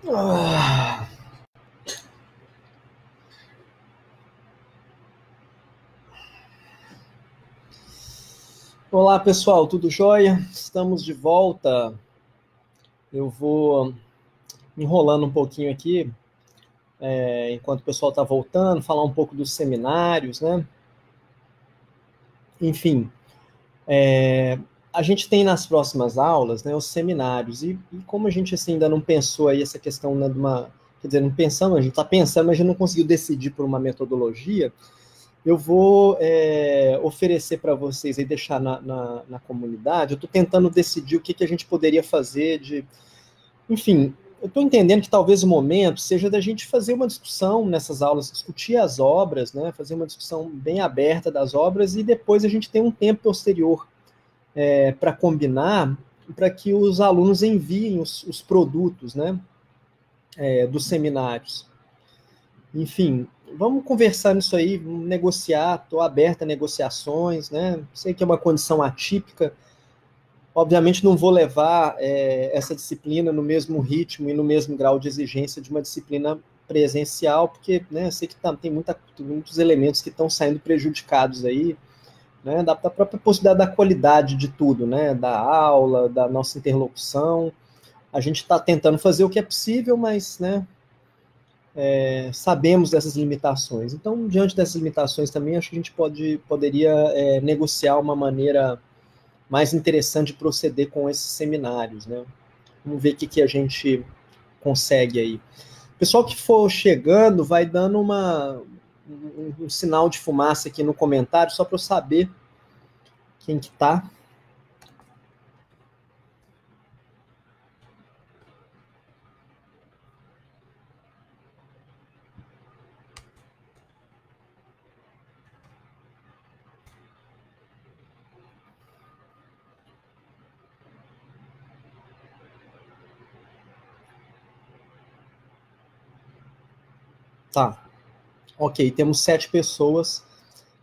Ah. Olá, pessoal, tudo jóia? Estamos de volta. Eu vou enrolando um pouquinho aqui, enquanto o pessoal está voltando, falar um pouco dos seminários, né? Enfim, a gente tem nas próximas aulas, né, os seminários, e como a gente assim, ainda não pensou aí essa questão, né, quer dizer, não pensamos, a gente está pensando, mas a gente não conseguiu decidir por uma metodologia. Eu vou oferecer para vocês e deixar na comunidade. Eu estou tentando decidir o que a gente poderia fazer enfim, eu estou entendendo que talvez o momento seja da gente fazer uma discussão nessas aulas, discutir as obras, né, fazer uma discussão bem aberta das obras e depois a gente tem um tempo posterior para combinar, para que os alunos enviem os produtos, né, dos seminários. Enfim, vamos conversar nisso aí, vamos negociar, estou aberta a negociações, né? Sei que é uma condição atípica, obviamente não vou levar essa disciplina no mesmo ritmo e no mesmo grau de exigência de uma disciplina presencial, porque né, sei que tem muitos elementos que estão saindo prejudicados aí, né, da própria possibilidade da qualidade de tudo, né, da aula, da nossa interlocução. A gente está tentando fazer o que é possível, mas né, sabemos dessas limitações. Então, diante dessas limitações também, acho que a gente poderia negociar uma maneira mais interessante de proceder com esses seminários, né? Vamos ver o que a gente consegue aí. O pessoal que for chegando vai dando um sinal de fumaça aqui no comentário, só para eu saber quem que tá. Tá. Ok, temos 7 pessoas.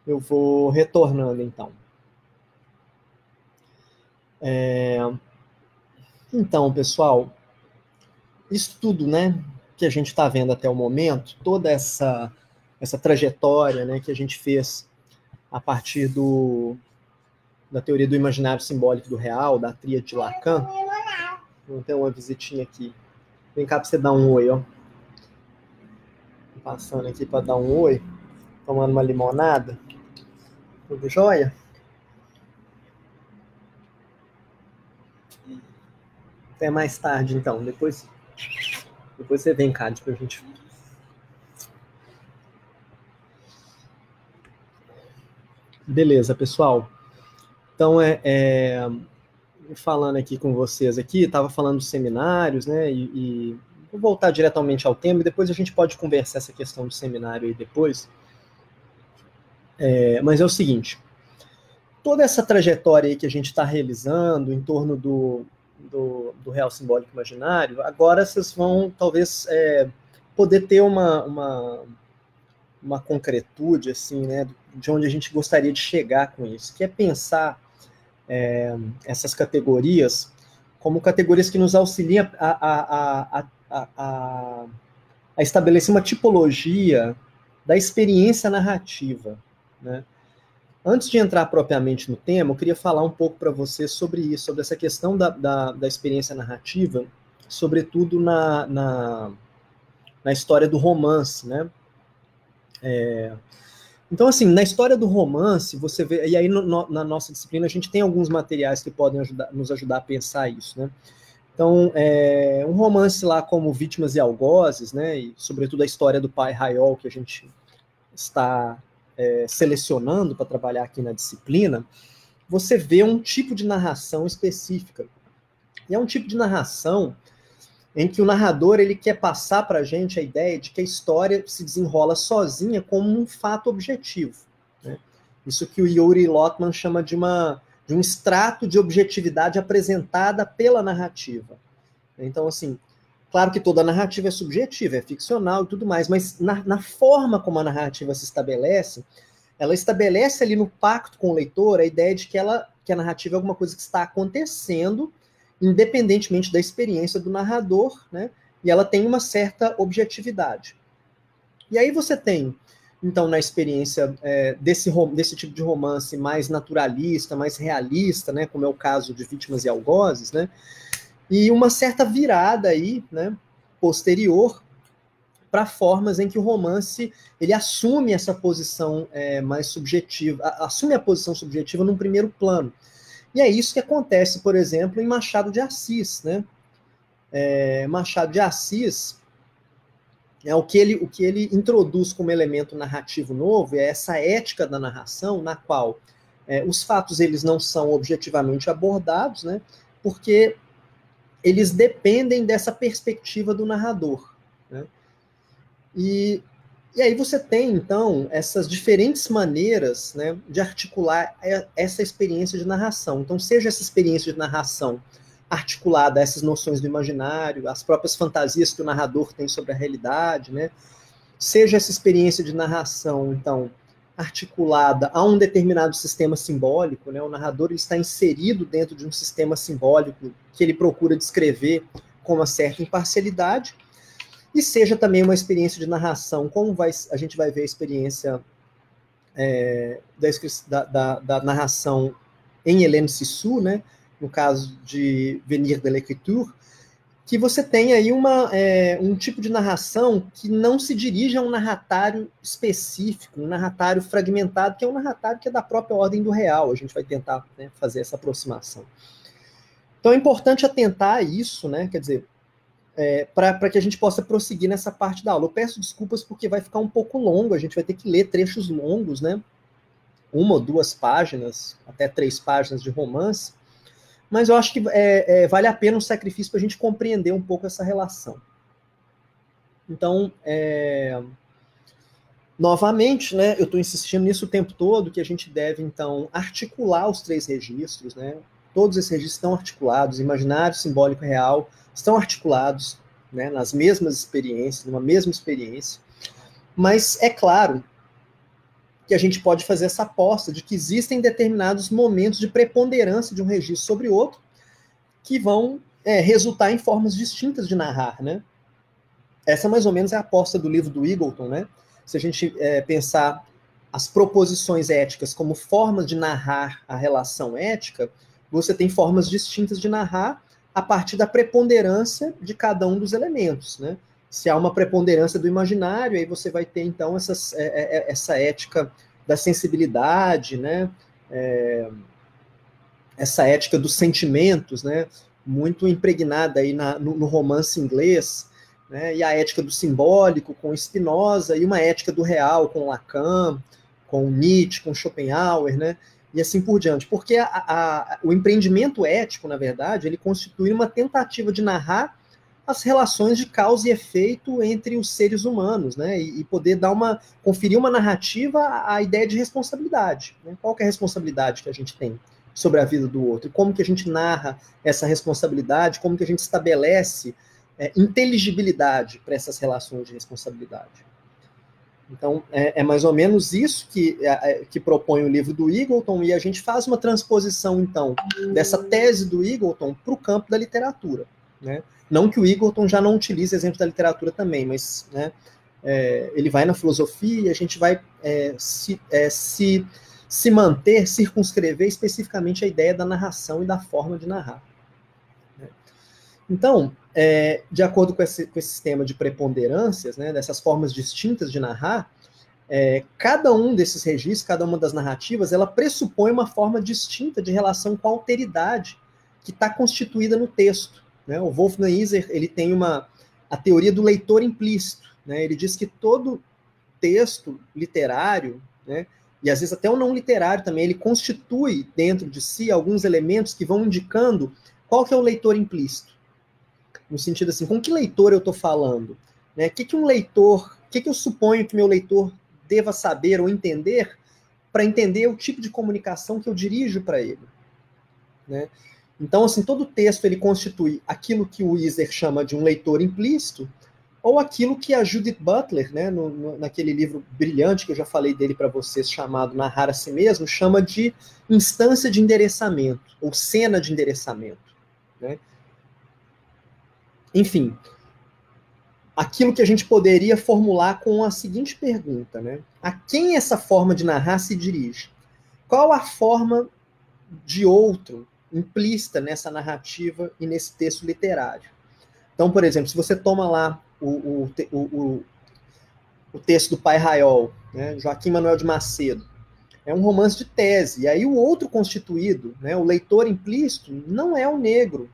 Eu vou retornando, então. Então, pessoal, isso tudo, né, que a gente está vendo até o momento, toda essa trajetória, né, que a gente fez a partir da teoria do imaginário simbólico do real, da tríade de Lacan. Vamos ter uma visitinha aqui. Vem cá para você dar um oi, ó. Passando aqui para dar um oi, tomando uma limonada. Tudo jóia? Até mais tarde, então. Depois você vem cá, depois a gente. Beleza, pessoal. Então, falando aqui com vocês aqui, estava falando dos seminários, né? E vou voltar diretamente ao tema e depois a gente pode conversar essa questão do seminário aí depois. Mas é o seguinte, toda essa trajetória aí que a gente está realizando em torno do real simbólico imaginário, agora vocês vão talvez poder ter uma concretude assim, né, de onde a gente gostaria de chegar com isso, que é pensar essas categorias como categorias que nos auxiliam a estabelecer uma tipologia da experiência narrativa, né? Antes de entrar propriamente no tema, eu queria falar um pouco para você sobre isso, sobre essa questão da experiência narrativa, sobretudo na história do romance, né? Então, assim, na história do romance, você vê, e aí na nossa disciplina a gente tem alguns materiais que podem nos ajudar a pensar isso, né? Então, um romance lá como Vítimas e Algozes, né? E sobretudo a história do pai Raiol, que a gente está selecionando para trabalhar aqui na disciplina, você vê um tipo de narração específica. E é um tipo de narração em que o narrador ele quer passar para a gente a ideia de que a história se desenrola sozinha como um fato objetivo, né? Isso que o Yuri Lotman chama de um extrato de objetividade apresentada pela narrativa. Então, assim, claro que toda narrativa é subjetiva, é ficcional e tudo mais, mas na forma como a narrativa se estabelece, ela estabelece ali no pacto com o leitor a ideia de que a narrativa é alguma coisa que está acontecendo, independentemente da experiência do narrador, né? e ela tem uma certa objetividade. E aí você tem, então, na experiência desse tipo de romance mais naturalista, mais realista, né, como é o caso de Vítimas e Algozes, né, e uma certa virada aí, né, posterior, para formas em que o romance ele assume essa posição mais subjetiva, assume a posição subjetiva num primeiro plano. E é isso que acontece, por exemplo, em Machado de Assis, né? Machado de Assis, o que ele introduz como elemento narrativo novo é essa ética da narração, na qual os fatos eles não são objetivamente abordados, né? Porque eles dependem dessa perspectiva do narrador, né? E aí você tem, então, essas diferentes maneiras, né, de articular essa experiência de narração. Então, seja essa experiência de narração articulada a essas noções do imaginário, as próprias fantasias que o narrador tem sobre a realidade, né, seja essa experiência de narração, então, articulada a um determinado sistema simbólico, né, o narrador ele está inserido dentro de um sistema simbólico que ele procura descrever com uma certa imparcialidade, e seja também uma experiência de narração, como a gente vai ver a experiência da narração em Hélène Cixous, né, no caso de Venir de l'Écriture, que você tem aí um tipo de narração que não se dirige a um narratário específico, um narratário fragmentado, que é um narratário que é da própria ordem do real. A gente vai tentar, né, fazer essa aproximação. Então é importante atentar a isso, né, quer dizer, para que a gente possa prosseguir nessa parte da aula. Eu peço desculpas porque vai ficar um pouco longo, a gente vai ter que ler trechos longos, né? 1 ou 2 páginas, até 3 páginas de romance, mas eu acho que vale a pena um sacrifício para a gente compreender um pouco essa relação. Então, novamente, né, eu estou insistindo nisso o tempo todo, que a gente deve, então, articular os 3 registros, né? Todos esses registros estão articulados, imaginário, simbólico e real, estão articulados, né, nas mesmas experiências, numa mesma experiência, mas é claro que a gente pode fazer essa aposta de que existem determinados momentos de preponderância de um registro sobre outro que vão resultar em formas distintas de narrar, né? Essa mais ou menos é a aposta do livro do Eagleton, né? Se a gente pensar as proposições éticas como formas de narrar a relação ética, você tem formas distintas de narrar a partir da preponderância de cada um dos elementos, né? Se há uma preponderância do imaginário, aí você vai ter, então, essa ética da sensibilidade, né? Essa ética dos sentimentos, né? Muito impregnada aí no romance inglês, né? E a ética do simbólico com Spinoza, e uma ética do real com Lacan, com Nietzsche, com Schopenhauer, né? E assim por diante, porque o empreendimento ético, na verdade, ele constitui uma tentativa de narrar as relações de causa e efeito entre os seres humanos, né, e poder conferir uma narrativa à ideia de responsabilidade, né? Qual que é a responsabilidade que a gente tem sobre a vida do outro, e como que a gente narra essa responsabilidade, como que a gente estabelece inteligibilidade para essas relações de responsabilidade. Então, é mais ou menos isso que propõe o livro do Eagleton, e a gente faz uma transposição, então, dessa tese do Eagleton para o campo da literatura, né? Não que o Eagleton já não utilize exemplos da literatura também, mas, né, ele vai na filosofia e a gente vai se manter, circunscrever especificamente a ideia da narração e da forma de narrar. Então, de acordo com esse sistema de preponderâncias, né, dessas formas distintas de narrar, cada um desses registros, cada uma das narrativas, ela pressupõe uma forma distinta de relação com a alteridade que está constituída no texto, né? O Wolfgang Iser, ele tem a teoria do leitor implícito, né? Ele diz que todo texto literário, né, e às vezes até o não literário também, ele constitui dentro de si alguns elementos que vão indicando qual que é o leitor implícito. No sentido assim, com que leitor eu estou falando? Né? O que eu suponho que meu leitor deva saber ou entender para entender o tipo de comunicação que eu dirijo para ele? Né? Então, assim, todo texto ele constitui aquilo que o Iser chama de um leitor implícito, ou aquilo que a Judith Butler, né, naquele livro brilhante que eu já falei dele para vocês, chamado Narrar a Si Mesmo, chama de instância de endereçamento, ou cena de endereçamento. Né? Enfim, aquilo que a gente poderia formular com a seguinte pergunta, né? A quem essa forma de narrar se dirige? Qual a forma de outro implícita nessa narrativa e nesse texto literário? Então, por exemplo, se você toma lá o texto do Pai Raiol, né, Joaquim Manuel de Macedo, é um romance de tese, e aí o outro constituído, né, o leitor implícito, não é o negro,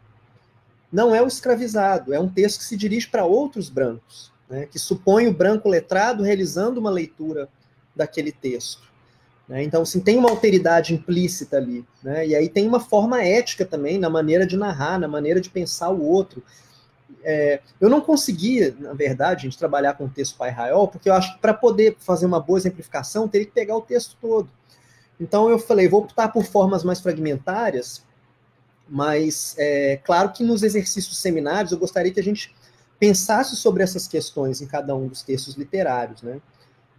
não é o escravizado, é um texto que se dirige para outros brancos, né, que supõe o branco letrado realizando uma leitura daquele texto. Né? Então, assim, tem uma alteridade implícita ali, né? E aí tem uma forma ética também na maneira de narrar, na maneira de pensar o outro. Eu não conseguia, na verdade, a gente trabalhar com o texto Pai Raiol, porque eu acho que para poder fazer uma boa exemplificação, teria que pegar o texto todo. Então eu falei, vou optar por formas mais fragmentárias, mas claro que nos exercícios seminários eu gostaria que a gente pensasse sobre essas questões em cada um dos textos literários, né?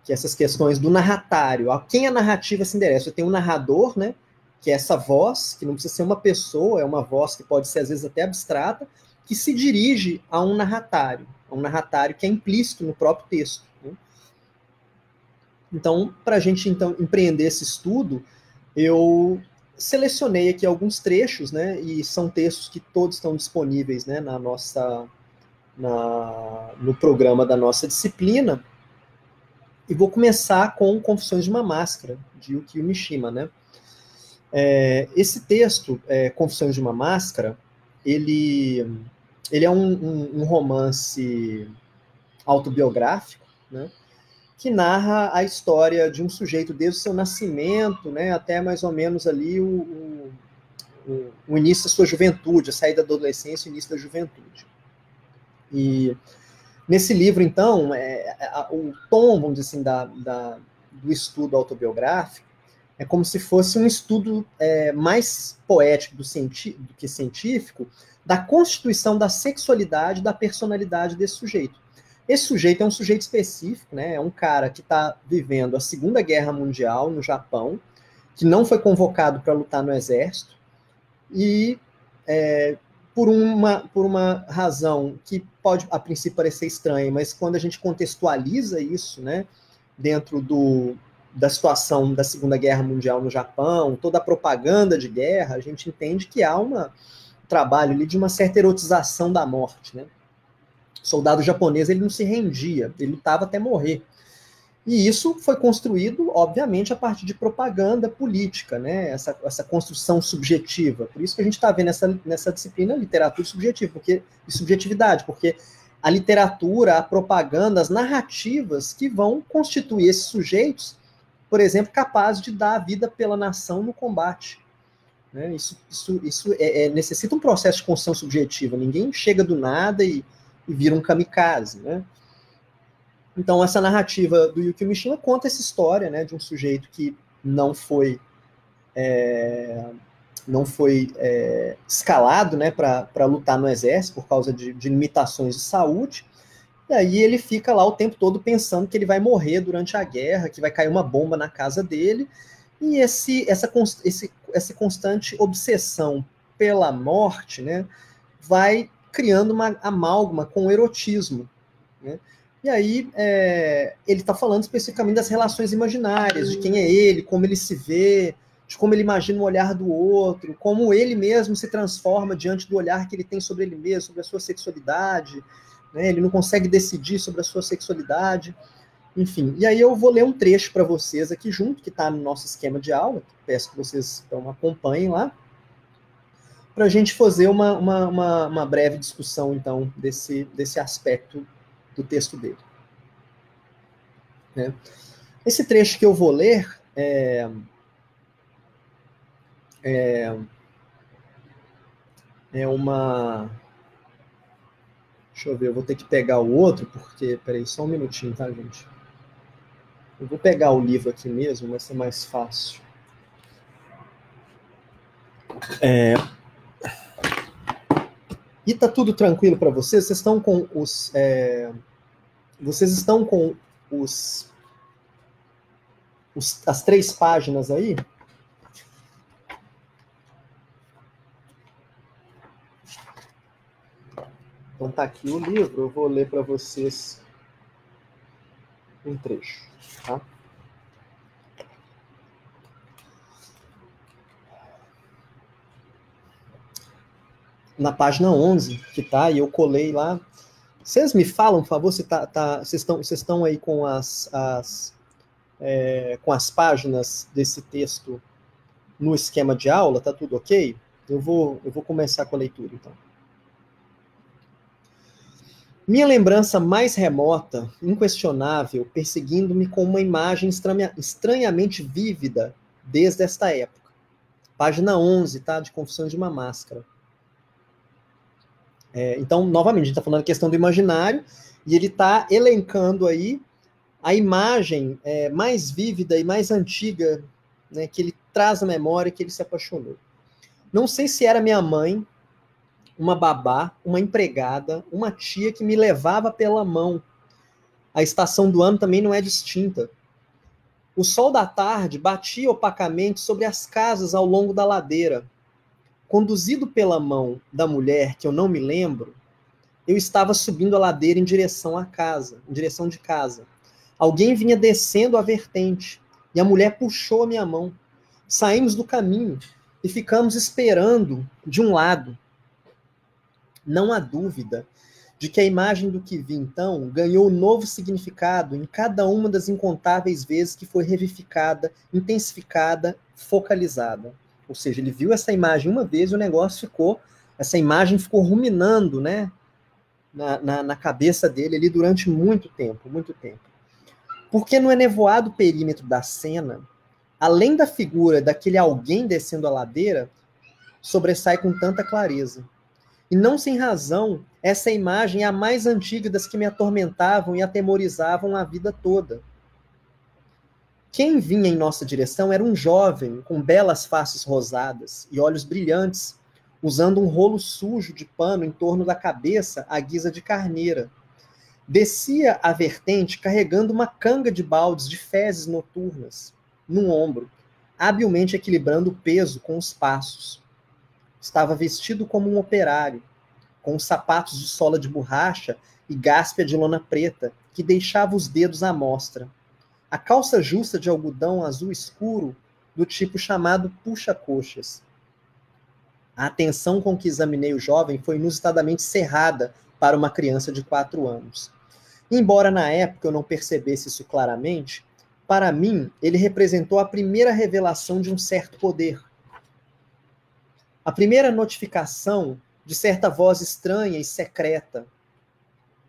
Que essas questões do narratário, a quem a narrativa se endereça. Tem um narrador, né? Que é essa voz, que não precisa ser uma pessoa, é uma voz que pode ser às vezes até abstrata, que se dirige a um narratário que é implícito no próprio texto. Né? Então, para a gente então empreender esse estudo, eu selecionei aqui alguns trechos, né? E são textos que todos estão disponíveis, né? No programa da nossa disciplina. E vou começar com Confissões de uma Máscara, de Yukio Mishima, né? Esse texto, Confissões de uma Máscara, ele é um romance autobiográfico, né? Que narra a história de um sujeito desde o seu nascimento, né, até mais ou menos ali o início da sua juventude, a saída da adolescência e o início da juventude. E nesse livro, então, o tom, vamos dizer assim, do estudo autobiográfico é como se fosse um estudo mais poético do que científico da constituição da sexualidade e da personalidade desse sujeito. Esse sujeito é um sujeito específico, né? É um cara que está vivendo a Segunda Guerra Mundial no Japão, que não foi convocado para lutar no exército, e por uma razão que pode, a princípio, parecer estranha, mas quando a gente contextualiza isso, né, dentro da situação da Segunda Guerra Mundial no Japão, toda a propaganda de guerra, a gente entende que há um trabalho ali de uma certa erotização da morte, né? O soldado japonês, ele não se rendia, ele lutava até morrer. E isso foi construído, obviamente, a partir de propaganda política, né? Essa construção subjetiva. Por isso que a gente está vendo nessa disciplina literatura subjetiva, e subjetividade, porque a literatura, a propaganda, as narrativas que vão constituir esses sujeitos, por exemplo, capazes de dar a vida pela nação no combate. Né? Isso necessita um processo de construção subjetiva. Ninguém chega do nada e vira um kamikaze, né? Então, essa narrativa do Yukio Mishima conta essa história, né, de um sujeito que não foi escalado, né, para lutar no exército por causa de limitações de saúde, e aí ele fica lá o tempo todo pensando que ele vai morrer durante a guerra, que vai cair uma bomba na casa dele, e essa constante obsessão pela morte, né, vai criando uma amálgama com o erotismo, né? E aí ele está falando especificamente das relações imaginárias, de quem é ele, como ele se vê, de como ele imagina o olhar do outro, como ele mesmo se transforma diante do olhar que ele tem sobre ele mesmo, sobre a sua sexualidade, né? Ele não consegue decidir sobre a sua sexualidade, enfim. E aí eu vou ler um trecho para vocês aqui junto, que está no nosso esquema de aula, peço que vocês então acompanhem lá, para a gente fazer uma breve discussão, então, desse aspecto do texto dele. Né? Esse trecho que eu vou ler é uma... Deixa eu ver, eu vou ter que pegar o outro, porque... Peraí, só um minutinho, tá, gente? Eu vou pegar o livro aqui mesmo, vai ser mais fácil. E tá tudo tranquilo para vocês? Vocês estão com os... Vocês estão com as 3 páginas aí? Então tá aqui o livro, eu vou ler para vocês um trecho, tá? Na página 11, que tá, e eu colei lá. Vocês me falam, por favor, se vocês estão aí com com as páginas desse texto no esquema de aula, tá tudo ok? Eu vou começar com a leitura, então. Minha lembrança mais remota, inquestionável, perseguindo-me com uma imagem estranhamente vívida desde esta época. Página 11, tá? De Confissões de uma Máscara. Então, novamente, a gente está falando da questão do imaginário, e ele está elencando aí a imagem mais vívida e mais antiga, né, que ele traz na memória, que ele se apaixonou. Não sei se era minha mãe, uma babá, uma empregada, uma tia que me levava pela mão. A estação do ano também não é distinta. O sol da tarde batia opacamente sobre as casas ao longo da ladeira. Conduzido pela mão da mulher, que eu não me lembro, eu estava subindo a ladeira em direção à casa, em direção de casa. Alguém vinha descendo a vertente, e a mulher puxou a minha mão. Saímos do caminho e ficamos esperando de um lado. Não há dúvida de que a imagem do que vi então ganhou novo significado em cada uma das incontáveis vezes que foi revivificada, intensificada, focalizada. Ou seja, ele viu essa imagem uma vez e o negócio essa imagem ficou ruminando, né, na cabeça dele ali durante muito tempo, muito tempo. Porque no enevoado perímetro da cena, além da figura daquele alguém descendo a ladeira, sobressai com tanta clareza. E não sem razão, essa imagem é a mais antiga das que me atormentavam e atemorizavam a vida toda. Quem vinha em nossa direção era um jovem com belas faces rosadas e olhos brilhantes, usando um rolo sujo de pano em torno da cabeça à guisa de carneira. Descia a vertente carregando uma canga de baldes de fezes noturnas num ombro, habilmente equilibrando o peso com os passos. Estava vestido como um operário, com os sapatos de sola de borracha e gáspia de lona preta, que deixava os dedos à mostra. A calça justa de algodão azul escuro, do tipo chamado puxa-coxas. A atenção com que examinei o jovem foi inusitadamente cerrada para uma criança de 4 anos. Embora na época eu não percebesse isso claramente, para mim ele representou a primeira revelação de um certo poder. A primeira notificação de certa voz estranha e secreta.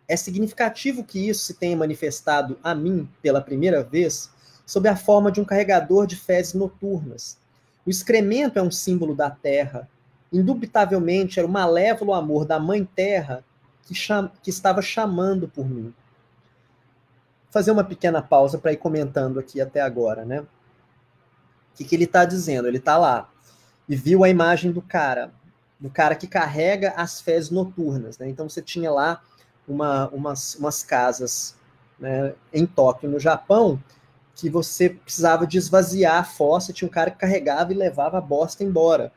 É significativo que isso se tenha manifestado a mim pela primeira vez sob a forma de um carregador de fezes noturnas. O excremento é um símbolo da terra. Indubitavelmente era o malévolo amor da mãe terra que estava chamando por mim. Vou fazer uma pequena pausa para ir comentando aqui até agora, né? O que ele está dizendo? Ele está lá e viu a imagem do cara que carrega as fezes noturnas, né? Então você tinha lá umas casas, né, em Tóquio, no Japão, que você precisava de esvaziar a fossa, tinha um cara que carregava e levava a bosta embora.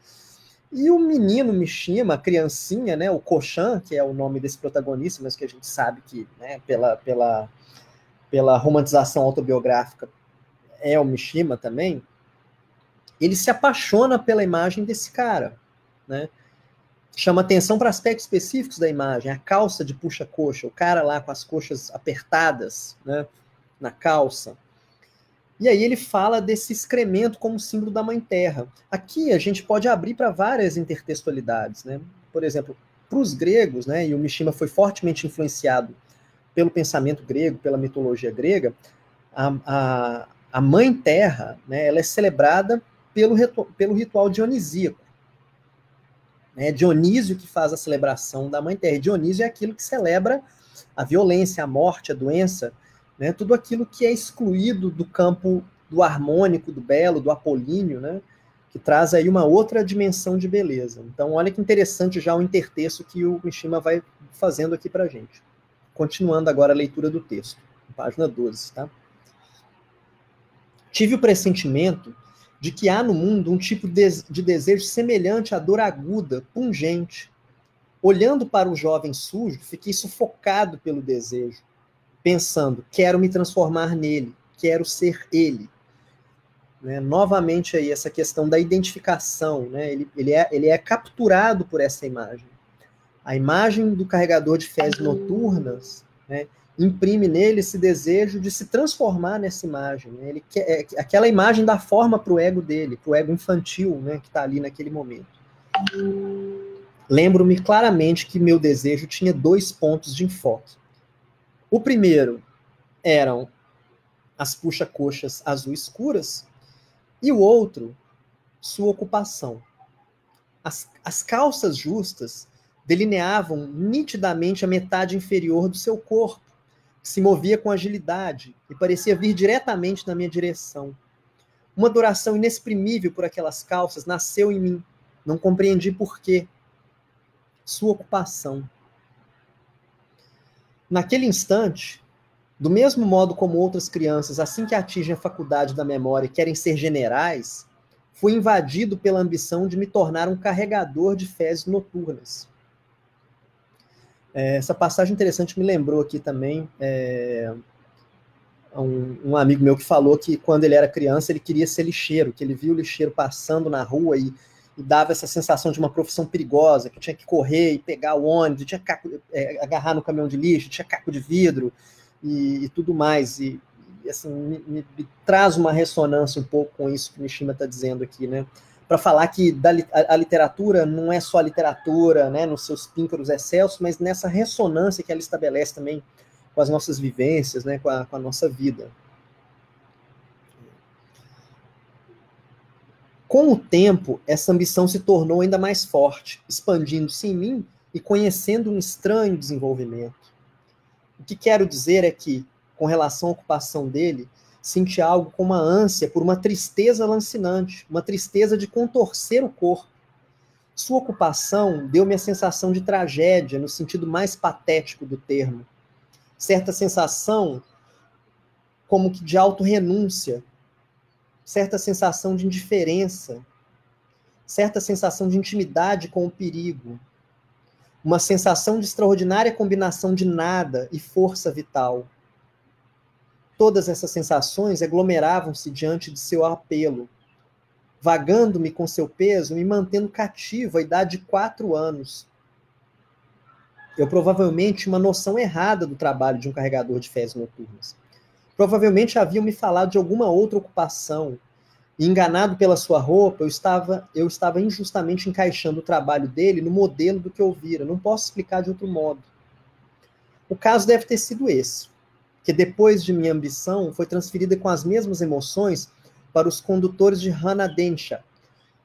E o menino Mishima, a criancinha, né, o Koshan, que é o nome desse protagonista, mas que a gente sabe que, né, pela romantização autobiográfica, é o Mishima também, ele se apaixona pela imagem desse cara, né? Chama atenção para aspectos específicos da imagem, a calça de puxa-coxa, o cara lá com as coxas apertadas, né, na calça. E aí ele fala desse excremento como símbolo da Mãe Terra. Aqui a gente pode abrir para várias intertextualidades, né? Por exemplo, para os gregos, né, e o Mishima foi fortemente influenciado pelo pensamento grego, pela mitologia grega, a Mãe Terra, né, ela é celebrada pelo ritual dionisíaco. É Dionísio que faz a celebração da Mãe Terra. E Dionísio é aquilo que celebra a violência, a morte, a doença, né? Tudo aquilo que é excluído do campo do harmônico, do belo, do apolíneo, né? Que traz aí uma outra dimensão de beleza. Então, olha que interessante já o intertexto que o Mishima vai fazendo aqui para a gente. Continuando agora a leitura do texto, página 12, tá? Tive o pressentimento de que há no mundo um tipo de desejo semelhante à dor aguda, pungente, Olhando para o jovem sujo, fiquei sufocado pelo desejo, pensando, quero me transformar nele, quero ser ele. Né? Novamente aí essa questão da identificação, né? Ele é capturado por essa imagem. A imagem do carregador de fezes noturnas, né, imprime nele esse desejo de se transformar nessa imagem. Né? Ele quer, aquela imagem dá forma para o ego dele, para o ego infantil, né, que está ali naquele momento. Lembro-me claramente que meu desejo tinha 2 pontos de enfoque. O primeiro eram as puxa-coxas azul escuras, e o outro, sua ocupação. As calças justas delineavam nitidamente a metade inferior do seu corpo, que se movia com agilidade e parecia vir diretamente na minha direção. Uma adoração inexprimível por aquelas calças nasceu em mim. Não compreendi por quê. Sua ocupação. Naquele instante, do mesmo modo como outras crianças, assim que atingem a faculdade da memória e querem ser generais, fui invadido pela ambição de me tornar um carregador de fezes noturnas. Essa passagem interessante me lembrou aqui também um amigo meu que falou que quando ele era criança ele queria ser lixeiro, que ele viu o lixeiro passando na rua e dava essa sensação de uma profissão perigosa, que tinha que correr e pegar o ônibus, tinha que agarrar no caminhão de lixo, tinha caco de vidro e tudo mais. E assim, me traz uma ressonância um pouco com isso que o Mishima está dizendo aqui, né? Para falar que a literatura não é só a literatura, né, nos seus píncaros excelsos, mas nessa ressonância que ela estabelece também com as nossas vivências, né, com a nossa vida. Com o tempo, essa ambição se tornou ainda mais forte, expandindo-se em mim e conhecendo um estranho desenvolvimento. O que quero dizer é que, com relação à ocupação dele, senti algo como uma ânsia por uma tristeza lancinante, uma tristeza de contorcer o corpo. Sua ocupação deu-me a sensação de tragédia, no sentido mais patético do termo. Certa sensação como que de autorrenúncia, certa sensação de indiferença, certa sensação de intimidade com o perigo, uma sensação de extraordinária combinação de nada e força vital. Todas essas sensações aglomeravam-se diante de seu apelo, vagando-me com seu peso, me mantendo cativo à idade de 4 anos. Eu provavelmente tinha uma noção errada do trabalho de um carregador de fezes noturnas. Provavelmente haviam me falado de alguma outra ocupação. E, enganado pela sua roupa, eu estava injustamente encaixando o trabalho dele no modelo do que eu vira. Não posso explicar de outro modo. O caso deve ter sido esse, que depois de minha ambição foi transferida com as mesmas emoções para os condutores de Hanadensha,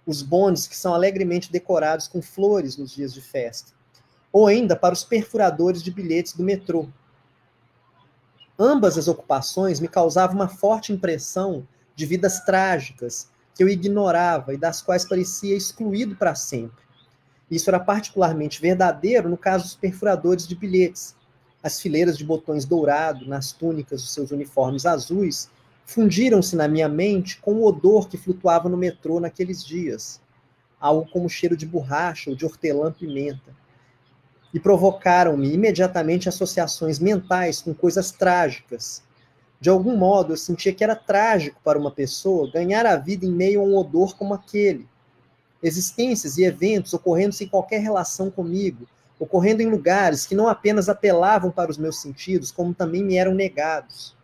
os bondes que são alegremente decorados com flores nos dias de festa, ou ainda para os perfuradores de bilhetes do metrô. Ambas as ocupações me causavam uma forte impressão de vidas trágicas que eu ignorava e das quais parecia excluído para sempre. Isso era particularmente verdadeiro no caso dos perfuradores de bilhetes. As fileiras de botões dourados nas túnicas dos seus uniformes azuis fundiram-se na minha mente com o odor que flutuava no metrô naqueles dias, algo como cheiro de borracha ou de hortelã-pimenta. E provocaram-me imediatamente associações mentais com coisas trágicas. De algum modo, eu sentia que era trágico para uma pessoa ganhar a vida em meio a um odor como aquele. Existências e eventos ocorrendo sem qualquer relação comigo, ocorrendo em lugares que não apenas apelavam para os meus sentidos, como também me eram negados.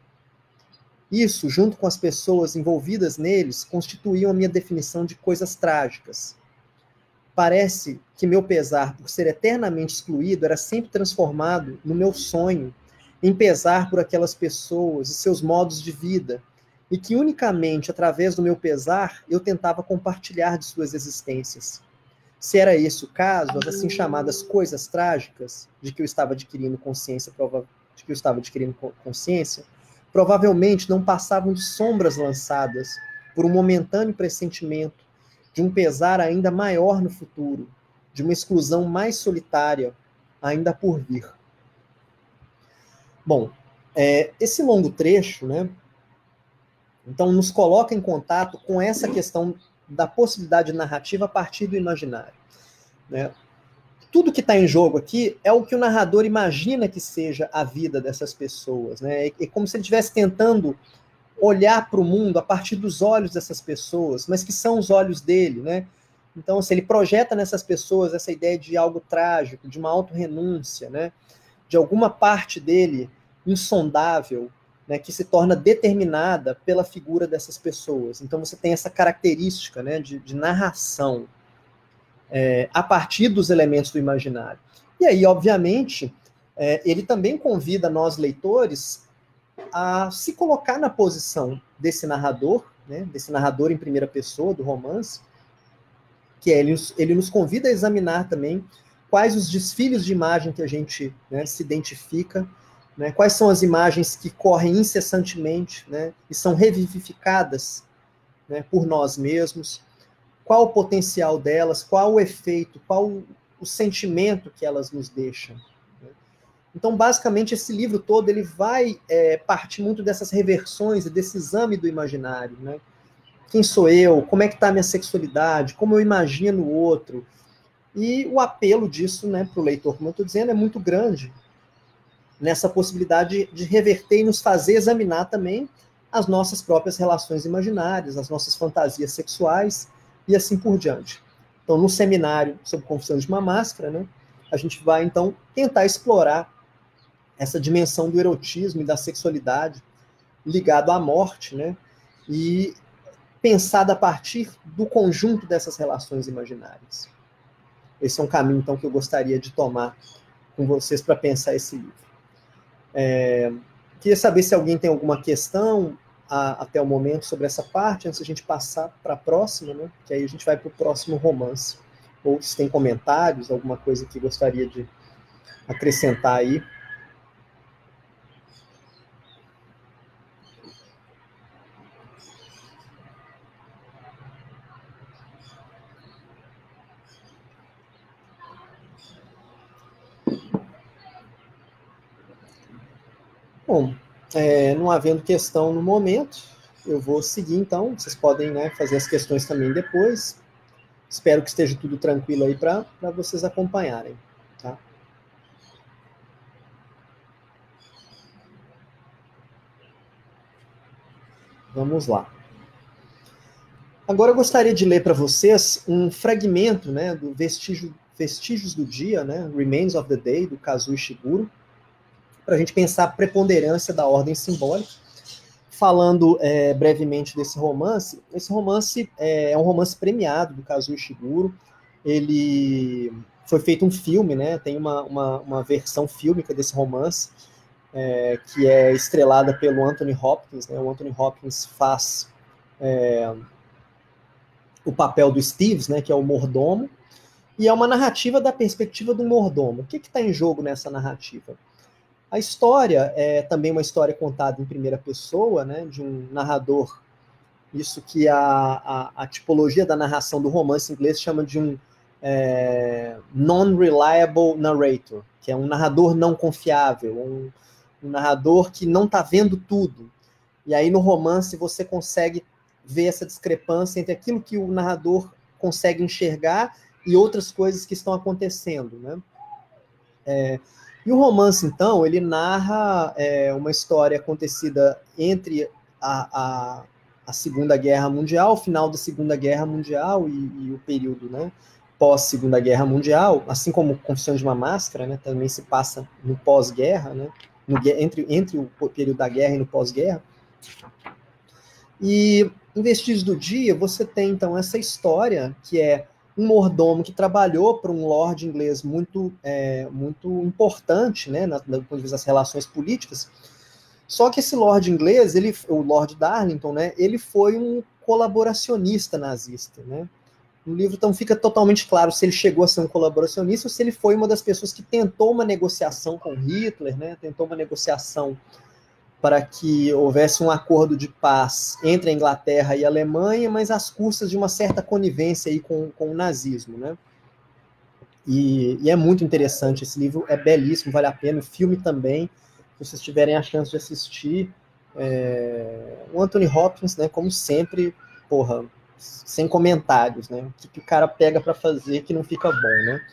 Isso, junto com as pessoas envolvidas neles, constituíam a minha definição de coisas trágicas. Parece que meu pesar por ser eternamente excluído era sempre transformado no meu sonho, em pesar por aquelas pessoas e seus modos de vida, e que unicamente através do meu pesar eu tentava compartilhar de suas existências. Se era esse o caso, as assim chamadas coisas trágicas de que eu estava adquirindo consciência, provavelmente não passavam de sombras lançadas por um momentâneo pressentimento de um pesar ainda maior no futuro, de uma exclusão mais solitária ainda por vir. Bom, esse longo trecho, né, então nos coloca em contato com essa questão da possibilidade narrativa a partir do imaginário, né? tudo que está em jogo aqui é o que o narrador imagina que seja a vida dessas pessoas, né? É como se ele estivesse tentando olhar para o mundo a partir dos olhos dessas pessoas, mas que são os olhos dele, né? Então, se ele projeta nessas pessoas essa ideia de algo trágico, de uma autorrenúncia, né? De alguma parte dele insondável, né? Que se torna determinada pela figura dessas pessoas. Então, você tem essa característica, né? De narração a partir dos elementos do imaginário. E aí, obviamente, ele também convida nós, leitores, a se colocar na posição desse narrador, né, desse narrador em primeira pessoa do romance, que ele nos convida a examinar também quais os desfiles de imagem que a gente, né, se identifica, né, quais são as imagens que correm incessantemente, né, e são revivificadas, né, por nós mesmos, qual o potencial delas, qual o efeito, qual o sentimento que elas nos deixam. Então, basicamente, esse livro todo ele vai partir muito dessas reversões e desse exame do imaginário, né? Quem sou eu? Como é que está a minha sexualidade? Como eu imagino o outro? E o apelo disso, né, para o leitor, como eu estou dizendo, é muito grande nessa possibilidade de reverter e nos fazer examinar também as nossas próprias relações imaginárias, as nossas fantasias sexuais e assim por diante. Então, no seminário sobre Confissão de uma Máscara, né, a gente vai, então, tentar explorar essa dimensão do erotismo e da sexualidade ligado à morte, né? E pensada a partir do conjunto dessas relações imaginárias. Esse é um caminho, então, que eu gostaria de tomar com vocês para pensar esse livro. Queria saber se alguém tem alguma questão até o momento sobre essa parte, antes de a gente passar para a próxima, né? Que aí a gente vai para o próximo romance. Ou se tem comentários, alguma coisa que gostaria de acrescentar aí. Bom, não havendo questão no momento, eu vou seguir então. Vocês podem, né, fazer as questões também depois. Espero que esteja tudo tranquilo aí para vocês acompanharem. Tá? Vamos lá. Agora eu gostaria de ler para vocês um fragmento, né, do Vestígios do Dia, né, Remains of the Day, do Kazuo Ishiguro, para a gente pensar a preponderância da ordem simbólica. Falando brevemente desse romance, esse romance é um romance premiado do Kazuo Ishiguro. Ele foi feito um filme, né? Tem uma versão fílmica desse romance, que é estrelada pelo Anthony Hopkins, né? O Anthony Hopkins faz o papel do Steves, né? Que é o mordomo, e é uma narrativa da perspectiva do mordomo. O que está em jogo nessa narrativa? A história é também uma história contada em primeira pessoa, né, de um narrador, isso que a tipologia da narração do romance inglês chama de um non-reliable narrator, que é um narrador não confiável, um narrador que não está vendo tudo. E aí no romance você consegue ver essa discrepância entre aquilo que o narrador consegue enxergar e outras coisas que estão acontecendo, né? E o romance, então, ele narra uma história acontecida entre a Segunda Guerra Mundial, o final da Segunda Guerra Mundial e o período, né, pós-Segunda Guerra Mundial, assim como Confissões de uma Máscara, né, também se passa no pós-guerra, né, entre o período da guerra e no pós-guerra. E em Vestígios do Dia, você tem, então, essa história que é um mordomo que trabalhou para um lord inglês muito importante, né, do ponto de vista das relações políticas. Só que esse lord inglês, o Lord Darlington, né, ele foi um colaboracionista nazista, né? No livro, então, fica totalmente claro se ele chegou a ser um colaboracionista ou se ele foi uma das pessoas que tentou uma negociação com Hitler, né, tentou uma negociação para que houvesse um acordo de paz entre a Inglaterra e a Alemanha, mas às custas de uma certa conivência aí com o nazismo, né? E é muito interessante, esse livro é belíssimo, vale a pena, o filme também, se vocês tiverem a chance de assistir. O Anthony Hopkins, né, como sempre, porra, sem comentários, né? O que o cara pega para fazer que não fica bom, né?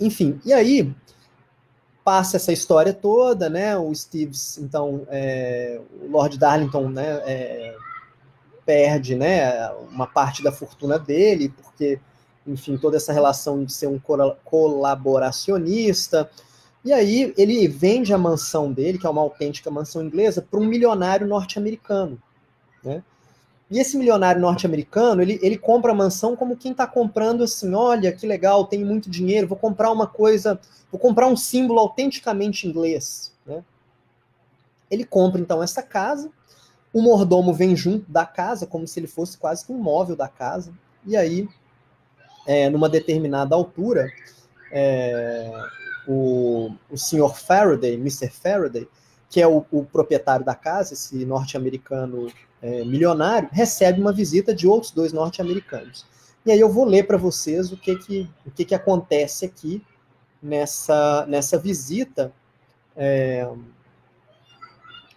Enfim, e aí passa essa história toda, né? O Steves, então, o Lord Darlington, né, perde, né, uma parte da fortuna dele, porque, enfim, toda essa relação de ser um colaboracionista. E aí ele vende a mansão dele, que é uma autêntica mansão inglesa, para um milionário norte-americano, né? E esse milionário norte-americano, ele compra a mansão como quem está comprando assim, olha, que legal, tenho muito dinheiro, vou comprar uma coisa, vou comprar um símbolo autenticamente inglês, né? Ele compra, então, essa casa, o mordomo vem junto da casa, como se ele fosse quase que um móvel da casa, e aí, numa determinada altura, o senhor Faraday, Mr. Faraday, que é o proprietário da casa, esse norte-americano milionário, recebe uma visita de outros 2 norte-americanos. E aí eu vou ler para vocês o que acontece aqui nessa visita,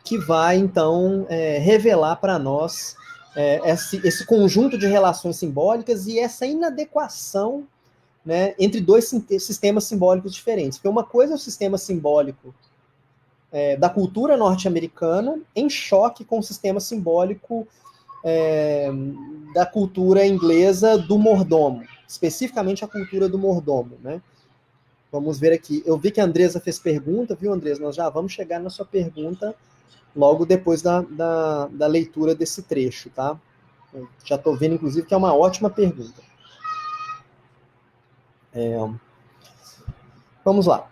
que vai, então, revelar para nós esse conjunto de relações simbólicas e essa inadequação, né, entre 2 sistemas simbólicos diferentes. Porque uma coisa é o sistema simbólico da cultura norte-americana em choque com o sistema simbólico da cultura inglesa do mordomo, especificamente a cultura do mordomo, né? Vamos ver aqui. Eu vi que a Andresa fez pergunta, viu, Andresa? Nós já vamos chegar na sua pergunta logo depois da leitura desse trecho, tá? Eu já estou vendo, inclusive, que é uma ótima pergunta. Vamos lá.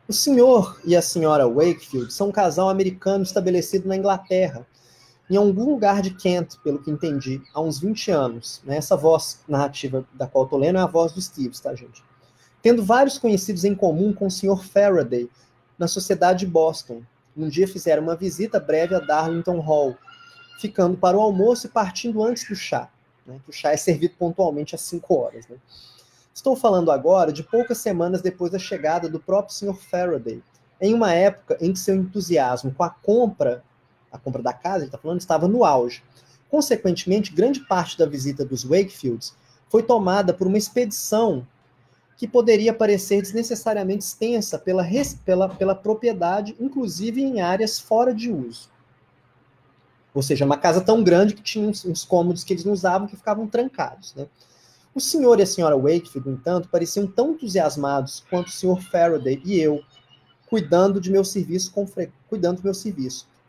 O senhor e a senhora Wakefield são um casal americano estabelecido na Inglaterra, em algum lugar de Kent, pelo que entendi, há uns 20 anos. Né? Essa voz narrativa da qual estou lendo é a voz do Steves, tá, gente? Tendo vários conhecidos em comum com o Sr. Faraday, na Sociedade de Boston. Um dia fizeram uma visita breve a Darlington Hall, ficando para o almoço e partindo antes do chá. Né? Que o chá é servido pontualmente às 5 horas. Né? Estou falando agora de poucas semanas depois da chegada do próprio Sr. Faraday, em uma época em que seu entusiasmo com a compra da casa, ele está falando, estava no auge. Consequentemente, grande parte da visita dos Wakefields foi tomada por uma expedição que poderia parecer desnecessariamente extensa pela propriedade, inclusive em áreas fora de uso. Ou seja, uma casa tão grande que tinha uns cômodos que eles não usavam que ficavam trancados. Né? O senhor e a senhora Wakefield, no entanto, pareciam tão entusiasmados quanto o senhor Faraday e eu, cuidando do meu serviço.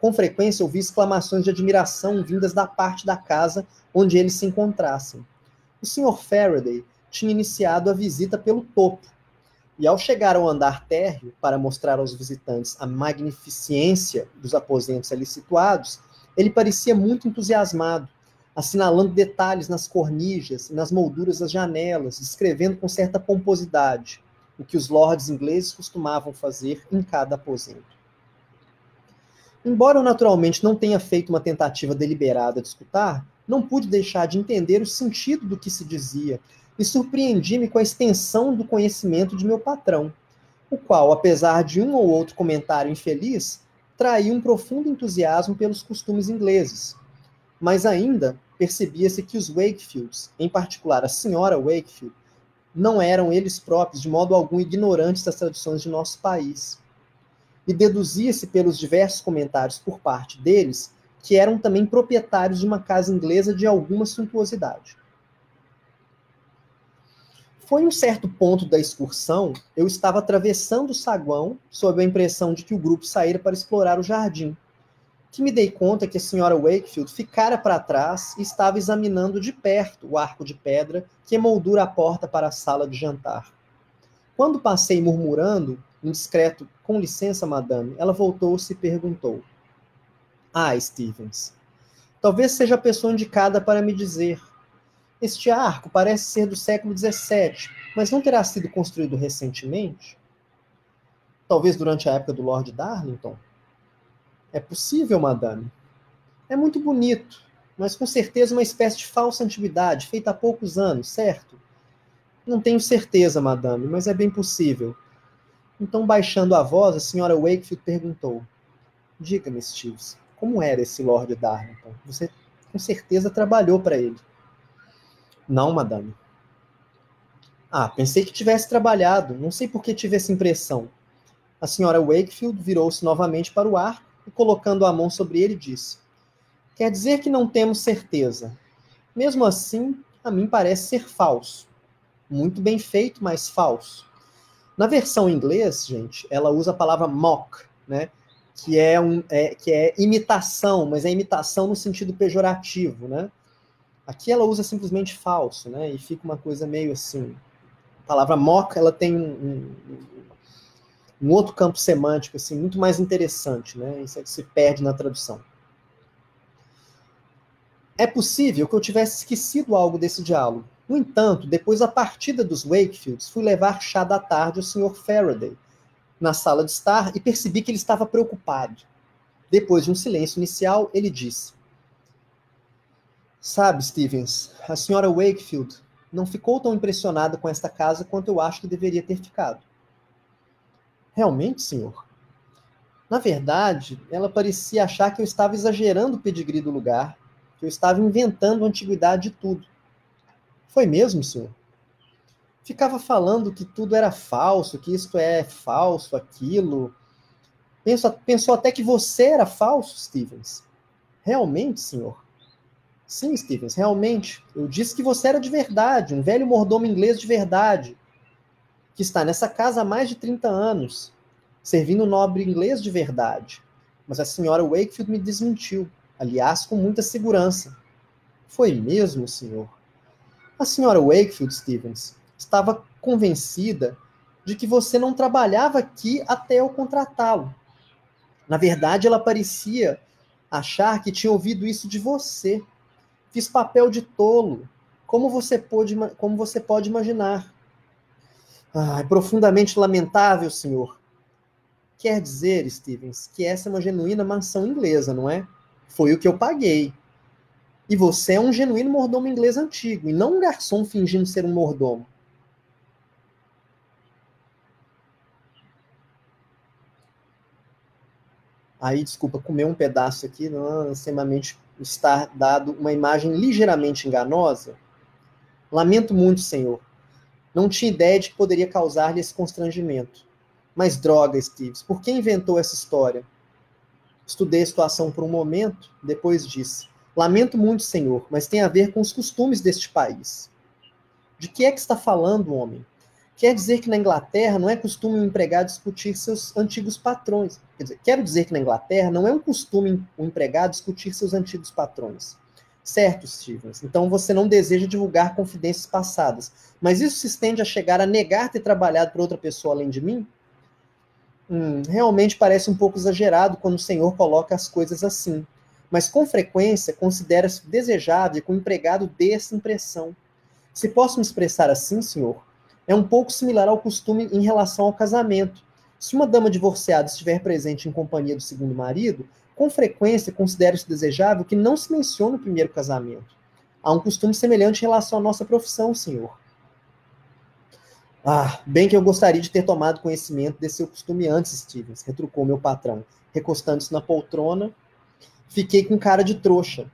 Com frequência ouvi exclamações de admiração vindas da parte da casa onde eles se encontrassem. O Sr. Faraday tinha iniciado a visita pelo topo, e ao chegar ao andar térreo para mostrar aos visitantes a magnificência dos aposentos ali situados, ele parecia muito entusiasmado, assinalando detalhes nas cornijas e nas molduras das janelas, descrevendo com certa pomposidade o que os lords ingleses costumavam fazer em cada aposento. Embora eu naturalmente não tenha feito uma tentativa deliberada de escutar, não pude deixar de entender o sentido do que se dizia e surpreendi-me com a extensão do conhecimento de meu patrão, o qual, apesar de um ou outro comentário infeliz, traía um profundo entusiasmo pelos costumes ingleses. Mas ainda percebia-se que os Wakefields, em particular a senhora Wakefield, não eram eles próprios de modo algum ignorantes das tradições de nosso país. E deduzia-se pelos diversos comentários por parte deles que eram também proprietários de uma casa inglesa de alguma suntuosidade. Foi em um certo ponto da excursão, eu estava atravessando o saguão, sob a impressão de que o grupo saíra para explorar o jardim, que me dei conta que a senhora Wakefield ficara para trás e estava examinando de perto o arco de pedra que emoldura a porta para a sala de jantar. Quando passei murmurando, um discreto "com licença, madame", ela voltou-se e perguntou: "Ah, Stevens, talvez seja a pessoa indicada para me dizer. Este arco parece ser do século XVII, mas não terá sido construído recentemente? Talvez durante a época do Lord Darlington? É possível, madame. É muito bonito, mas com certeza uma espécie de falsa antiguidade, feita há poucos anos, certo? Não tenho certeza, madame, mas é bem possível." Então, baixando a voz, a senhora Wakefield perguntou: "Diga-me, Steves, como era esse Lord Darlington? Você com certeza trabalhou para ele." Não, madame. Ah, pensei que tivesse trabalhado. Não sei por que tive essa impressão. A senhora Wakefield virou-se novamente para o arco e, colocando a mão sobre ele, disse: Quer dizer que não temos certeza. Mesmo assim, a mim parece ser falso. Muito bem feito, mas falso. Na versão em inglês, gente, ela usa a palavra mock, né? Que é imitação, mas é imitação no sentido pejorativo, né? Aqui ela usa simplesmente falso, né? E fica uma coisa meio assim. A palavra mock, ela tem um outro campo semântico assim muito mais interessante, né? Isso é que se perde na tradução. É possível que eu tivesse esquecido algo desse diálogo. No entanto, depois da partida dos Wakefields, fui levar chá da tarde ao Sr. Faraday na sala de estar e percebi que ele estava preocupado. Depois de um silêncio inicial, ele disse: Sabe, Stevens, a senhora Wakefield não ficou tão impressionada com esta casa quanto eu acho que deveria ter ficado. Realmente, senhor? Na verdade, ela parecia achar que eu estava exagerando o pedigree do lugar, que eu estava inventando a antiguidade de tudo. Foi mesmo, senhor? Ficava falando que tudo era falso, que isto é falso, aquilo. Pensou até que você era falso, Stevens. Realmente, senhor? Sim, Stevens, realmente. Eu disse que você era de verdade, um velho mordomo inglês de verdade, que está nessa casa há mais de 30 anos, servindo um nobre inglês de verdade. Mas a senhora Wakefield me desmentiu, aliás, com muita segurança. Foi mesmo, senhor? A senhora Wakefield, Stevens, estava convencida de que você não trabalhava aqui até eu contratá-lo. Na verdade, ela parecia achar que tinha ouvido isso de você. Fiz papel de tolo, como você pode imaginar. Ah, é profundamente lamentável, senhor. Quer dizer, Stevens, que essa é uma genuína mansão inglesa, não é? Foi o que eu paguei. E você é um genuíno mordomo inglês antigo, e não um garçom fingindo ser um mordomo. Aí, desculpa, comer um pedaço aqui, não, extremamente está dado uma imagem ligeiramente enganosa. Lamento muito, senhor. Não tinha ideia de que poderia causar-lhe esse constrangimento. Mas droga, Stevens, por que inventou essa história? Estudei a situação por um momento, depois disse: Lamento muito, senhor, mas tem a ver com os costumes deste país. De que é que está falando, homem? Quer dizer que na Inglaterra não é costume um empregado discutir seus antigos patrões. Quer dizer, quero dizer que na Inglaterra não é um costume um empregado discutir seus antigos patrões. Certo, Stevens. Então você não deseja divulgar confidências passadas. Mas isso se estende a chegar a negar ter trabalhado para outra pessoa além de mim? Realmente parece um pouco exagerado quando o senhor coloca as coisas assim. Mas com frequência considera-se desejável que o empregado dê essa impressão. Se posso me expressar assim, senhor, é um pouco similar ao costume em relação ao casamento. Se uma dama divorciada estiver presente em companhia do segundo marido, com frequência considera-se desejável que não se mencione o primeiro casamento. Há um costume semelhante em relação à nossa profissão, senhor. Ah, bem que eu gostaria de ter tomado conhecimento desse seu costume antes, Stevens, retrucou meu patrão, recostando-se na poltrona. Fiquei com cara de trouxa.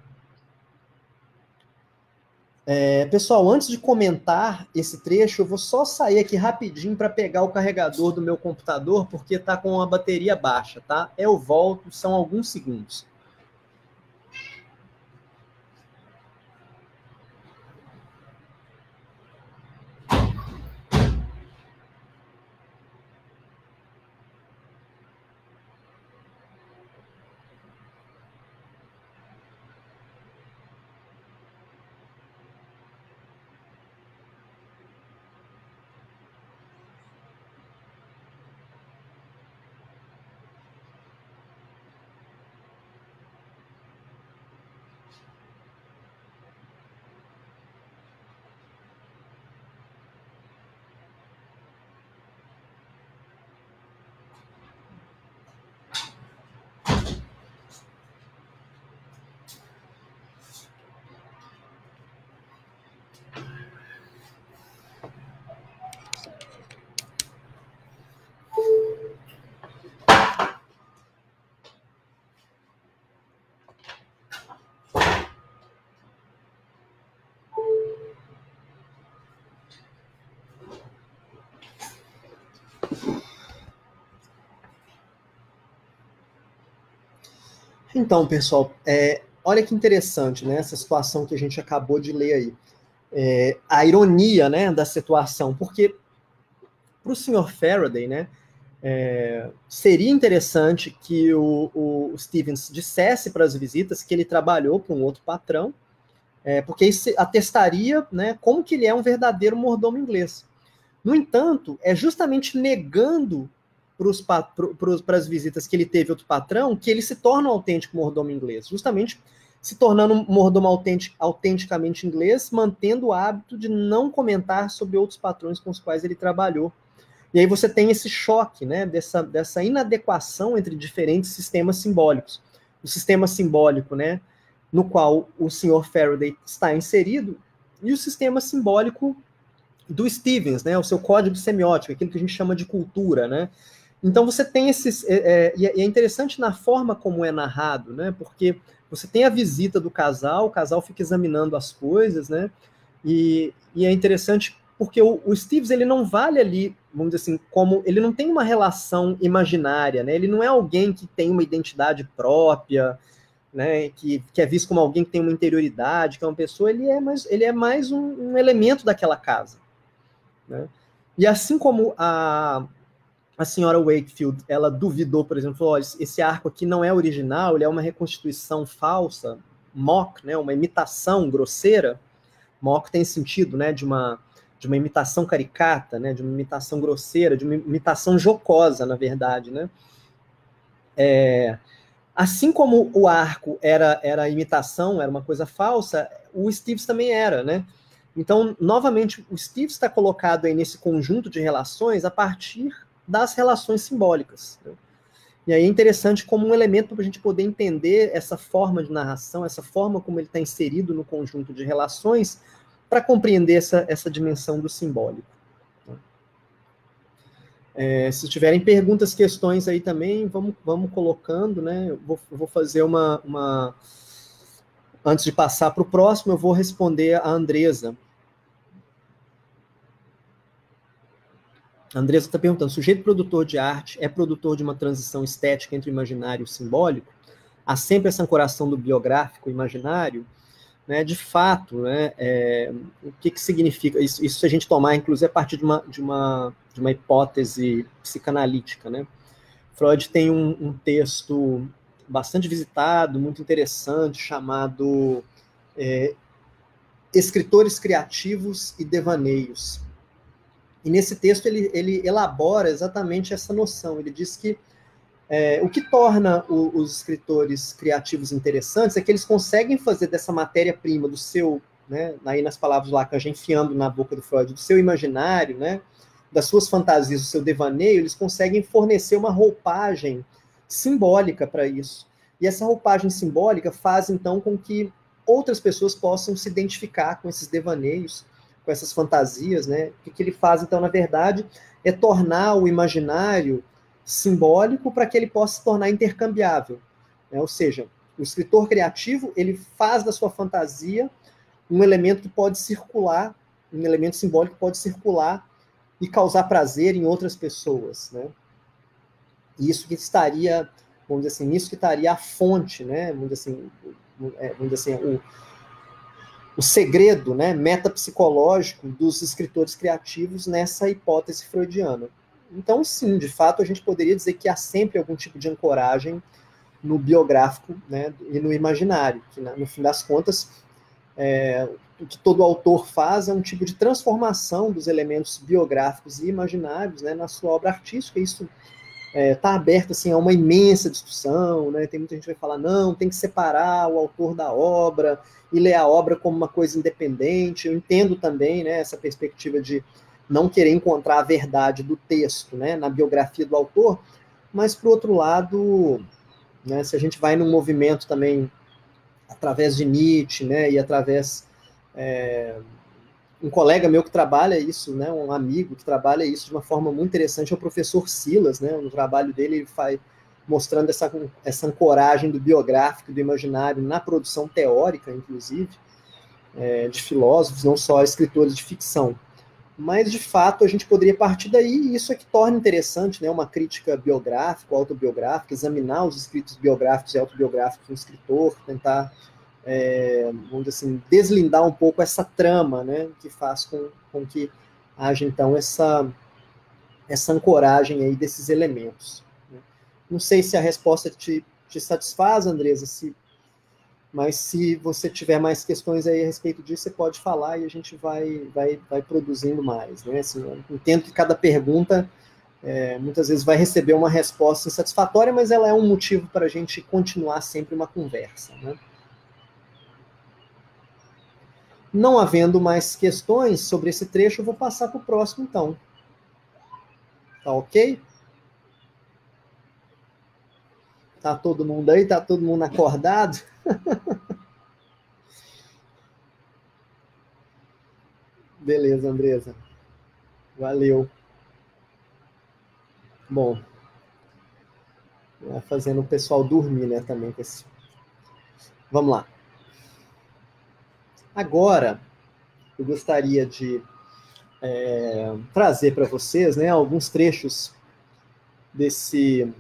Pessoal, antes de comentar esse trecho, eu vou só sair aqui rapidinho para pegar o carregador do meu computador, porque está com a bateria baixa, tá? Eu volto, são alguns segundos. Então, pessoal, olha que interessante, né, essa situação que a gente acabou de ler aí. A ironia, né, da situação, porque para o senhor Faraday, né, seria interessante que o Stevens dissesse para as visitas que ele trabalhou para um outro patrão, porque isso atestaria, né, como que ele é um verdadeiro mordomo inglês. No entanto, é justamente negando para as visitas que ele teve outro patrão que ele se torna um autêntico mordomo inglês, justamente se tornando um mordomo autenticamente inglês, mantendo o hábito de não comentar sobre outros patrões com os quais ele trabalhou. E aí você tem esse choque, né, dessa inadequação entre diferentes sistemas simbólicos. O sistema simbólico, né, no qual o Sr. Faraday está inserido, e o sistema simbólico do Stevens, né, o seu código semiótico, aquilo que a gente chama de cultura, né. Então você tem esses, e é interessante na forma como é narrado, né, porque você tem a visita do casal, o casal fica examinando as coisas, né, e é interessante porque o Stevens, ele não vale ali, vamos dizer assim, como ele não tem uma relação imaginária, né, ele não é alguém que tem uma identidade própria, né, que é visto como alguém que tem uma interioridade, que é uma pessoa, ele é mais um elemento daquela casa, né? E assim como a senhora Wakefield, ela duvidou, por exemplo, falou, esse arco aqui não é original, ele é uma reconstituição falsa, mock, né, uma imitação grosseira. Mock tem sentido, né, de uma imitação caricata, né, de uma imitação grosseira, de uma imitação jocosa, na verdade, né. Assim como o arco era imitação, era uma coisa falsa, o Stevens também era, né. Então, novamente, o Stevens está colocado aí nesse conjunto de relações a partir das relações simbólicas, né? E aí é interessante como um elemento para a gente poder entender essa forma de narração, essa forma como ele está inserido no conjunto de relações, para compreender essa dimensão do simbólico. Se tiverem perguntas, questões aí também, vamos colocando, né? Eu vou fazer uma... Antes de passar para o próximo, eu vou responder a Andresa. A Andresa está perguntando, o sujeito produtor de arte é produtor de uma transição estética entre o imaginário e o simbólico? Há sempre essa ancoração do biográfico e imaginário? Né, de fato, né, o que significa isso? Isso se a gente tomar, inclusive, a partir de uma hipótese psicanalítica, né? Freud tem um texto bastante visitado, muito interessante, chamado Escritores Criativos e Devaneios. E nesse texto ele elabora exatamente essa noção. Ele diz que o que torna os escritores criativos interessantes é que eles conseguem fazer dessa matéria-prima do seu, né, aí nas palavras do Lacan, enfiando na boca do Freud, do seu imaginário, né, das suas fantasias, do seu devaneio, eles conseguem fornecer uma roupagem simbólica para isso. E essa roupagem simbólica faz, então, com que outras pessoas possam se identificar com esses devaneios, com essas fantasias, né? O que ele faz, então, na verdade, é tornar o imaginário simbólico para que ele possa se tornar intercambiável, né? Ou seja, o escritor criativo, ele faz da sua fantasia um elemento que pode circular, um elemento simbólico que pode circular e causar prazer em outras pessoas, né? E isso que estaria, vamos dizer assim, isso que estaria a fonte, né? Vamos dizer assim, o segredo, né, metapsicológico dos escritores criativos nessa hipótese freudiana. Então, sim, de fato, a gente poderia dizer que há sempre algum tipo de ancoragem no biográfico, né, e no imaginário, que, no fim das contas, o que todo autor faz é um tipo de transformação dos elementos biográficos e imaginários, né, na sua obra artística. Isso está aberto assim, a uma imensa discussão, né? Tem muita gente que vai falar, não, tem que separar o autor da obra e ler a obra como uma coisa independente. Eu entendo também, né, essa perspectiva de não querer encontrar a verdade do texto, né, na biografia do autor, mas, por outro lado, né, se a gente vai num movimento também através de Nietzsche, né, e através... um colega meu que trabalha isso, né, um amigo que trabalha isso de uma forma muito interessante, é o professor Silas, né, no trabalho dele ele vai mostrando essa ancoragem do biográfico e do imaginário na produção teórica, inclusive, de filósofos, não só escritores de ficção. mas, de fato, a gente poderia partir daí, e isso é que torna interessante, né, uma crítica biográfica, autobiográfica, examinar os escritos biográficos e autobiográficos do escritor, tentar, vamos dizer assim, deslindar um pouco essa trama, né, que faz com que haja, então, essa ancoragem aí desses elementos. Né. Não sei se a resposta te satisfaz, Andresa, mas se você tiver mais questões aí a respeito disso, você pode falar e a gente vai produzindo mais. Né? Assim, eu entendo que cada pergunta muitas vezes vai receber uma resposta insatisfatória, mas ela é um motivo para a gente continuar sempre uma conversa. Né? Não havendo mais questões sobre esse trecho, eu vou passar para o próximo, então. Tá ok? Tá todo mundo aí? Tá todo mundo acordado? Beleza, Andresa. Valeu. Bom, fazendo o pessoal dormir, né, também. Vamos lá. Agora, eu gostaria de trazer para vocês, né, alguns trechos desse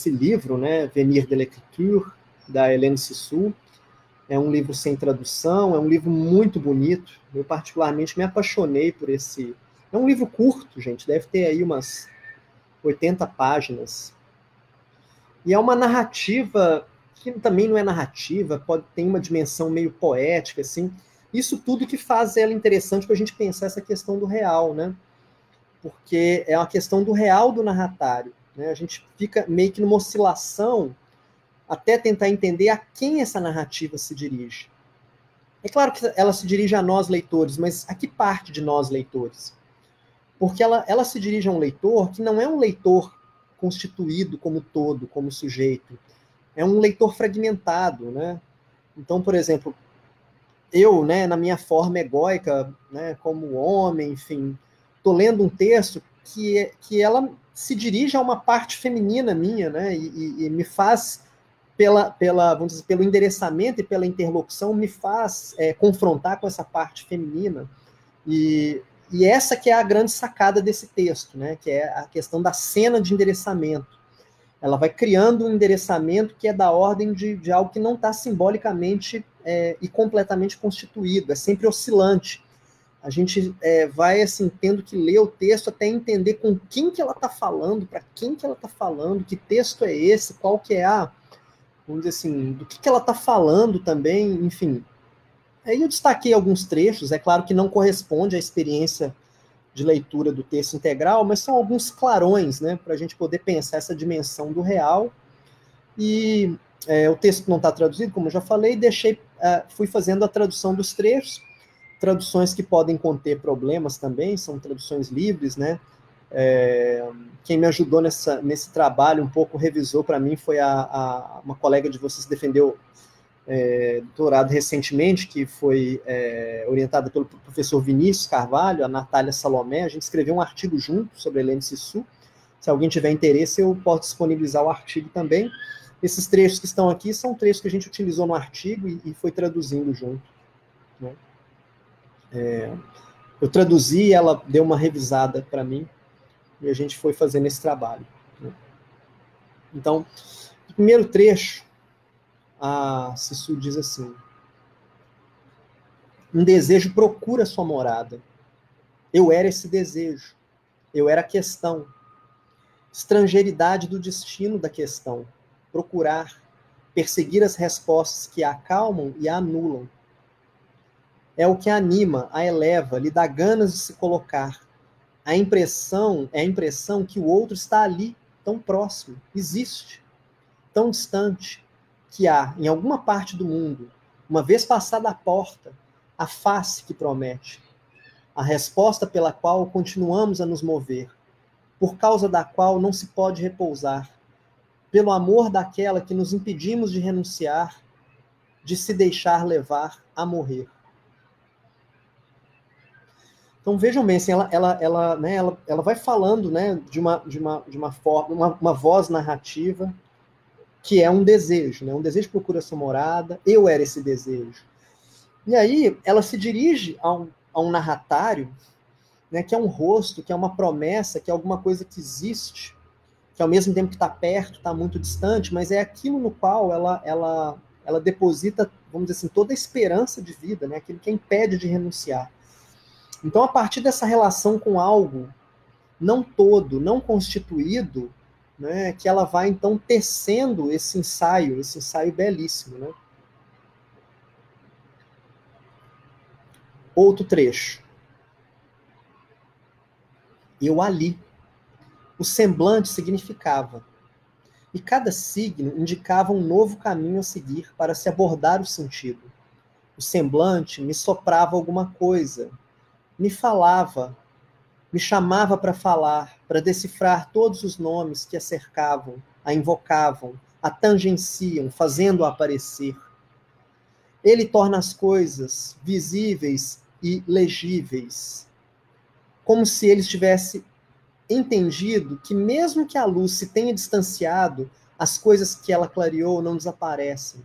livro, né, Venir de l'Écriture, da Hélène Cixous. É um livro sem tradução, é um livro muito bonito. Eu, particularmente, me apaixonei por esse... É um livro curto, gente, deve ter aí umas 80 páginas. E é uma narrativa que também não é narrativa, tem uma dimensão meio poética, assim. Isso tudo que faz ela interessante para a gente pensar essa questão do real, né? Porque é uma questão do real do narratário. Né? A gente fica meio que numa oscilação até tentar entender a quem essa narrativa se dirige. É claro que ela se dirige a nós, leitores, mas a que parte de nós, leitores? Porque ela se dirige a um leitor que não é um leitor constituído como todo, como sujeito. É um leitor fragmentado, né? Então, por exemplo, eu, né, na minha forma egóica, né, como homem, enfim, estou lendo um texto que ela se dirige a uma parte feminina minha, né, e me faz, vamos dizer, pelo endereçamento e pela interlocução, me faz confrontar com essa parte feminina. E essa que é a grande sacada desse texto, né, que é a questão da cena de endereçamento. Ela vai criando um endereçamento que é da ordem de algo que não está simbolicamente e completamente constituído, é sempre oscilante. A gente vai assim tendo que ler o texto até entender com quem que ela está falando, para quem que ela está falando, que texto é esse, qual que é vamos dizer assim, do que ela está falando também, enfim. Aí eu destaquei alguns trechos, é claro que não corresponde à experiência de leitura do texto integral, mas são alguns clarões, né, para a gente poder pensar essa dimensão do real. E o texto não está traduzido, como eu já falei, fui fazendo a tradução dos trechos, traduções que podem conter problemas também, são traduções livres, né? Quem me ajudou nesse trabalho, um pouco revisou para mim, foi uma colega de vocês que defendeu doutorado recentemente, que foi orientada pelo professor Vinícius Carvalho, a Natália Salomé. A gente escreveu um artigo junto sobre a Hélène Cixous. Se alguém tiver interesse, eu posso disponibilizar o artigo também. Esses trechos que estão aqui são trechos que a gente utilizou no artigo e foi traduzindo junto. Né? Eu traduzi, ela deu uma revisada para mim, e a gente foi fazendo esse trabalho. Né? Então, o primeiro trecho, a Cixous diz assim: um desejo procura sua morada. Eu era esse desejo. Eu era a questão. Estrangeiridade do destino da questão. Procurar, perseguir as respostas que a acalmam e a anulam. É o que a anima, a eleva, lhe dá ganas de se colocar. É a impressão que o outro está ali, tão próximo, existe, tão distante, que há, em alguma parte do mundo, uma vez passada a porta, a face que promete, a resposta pela qual continuamos a nos mover, por causa da qual não se pode repousar, pelo amor daquela que nos impedimos de renunciar, de se deixar levar a morrer. Então vejam bem, assim, ela vai falando, né, de uma forma, uma voz narrativa que é um desejo, né, um desejo procura sua morada. Eu era esse desejo. E aí ela se dirige a um narratário né, que é um rosto, que é uma promessa, que é alguma coisa que existe, que ao mesmo tempo que está perto, está muito distante, mas é aquilo no qual ela deposita, vamos dizer assim, toda a esperança de vida, né, aquilo que a impede de renunciar. Então, a partir dessa relação com algo não todo, não constituído, né, que ela vai, então, tecendo esse ensaio belíssimo. Né? Outro trecho. Eu ali. O semblante significava. E cada signo indicava um novo caminho a seguir para se abordar o sentido. O semblante me soprava alguma coisa, me falava, me chamava para falar, para decifrar todos os nomes que a cercavam, a invocavam, a tangenciam, fazendo-a aparecer. Ele torna as coisas visíveis e legíveis, como se ele estivesse entendido que mesmo que a luz se tenha distanciado, as coisas que ela clareou não desaparecem.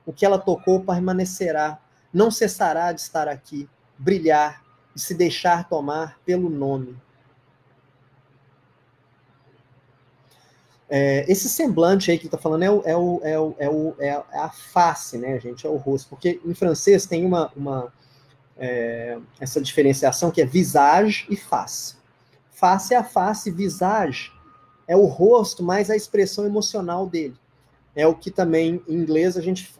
O que ela tocou permanecerá, não cessará de estar aqui, brilhar e se deixar tomar pelo nome. Esse semblante aí que ele está falando é a face, né, gente? É o rosto. Porque em francês tem essa diferenciação que é visage e face. Face é a face, visage é o rosto, mais a expressão emocional dele. É o que também em inglês a gente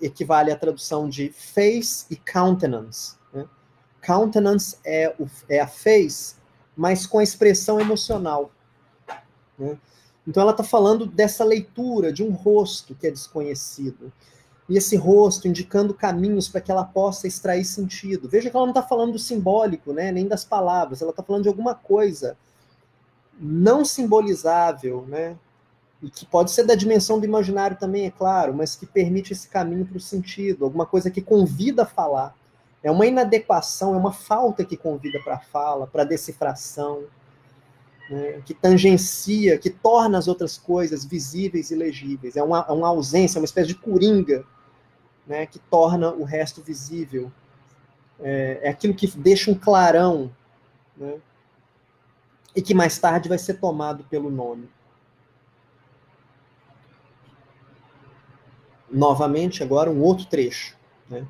equivale à tradução de face e countenance. Né? Countenance é a face, mas com a expressão emocional. Né? Então ela está falando dessa leitura de um rosto que é desconhecido. E esse rosto indicando caminhos para que ela possa extrair sentido. Veja que ela não está falando do simbólico, né, nem das palavras, ela está falando de alguma coisa não simbolizável, né, e que pode ser da dimensão do imaginário também, é claro, mas que permite esse caminho para o sentido, alguma coisa que convida a falar. É uma inadequação, é uma falta que convida para a fala, para a decifração, né, que tangencia, que torna as outras coisas visíveis e legíveis. É uma ausência, uma espécie de coringa, né, que torna o resto visível. É aquilo que deixa um clarão, né, e que mais tarde vai ser tomado pelo nome. Novamente, agora um outro trecho. Né?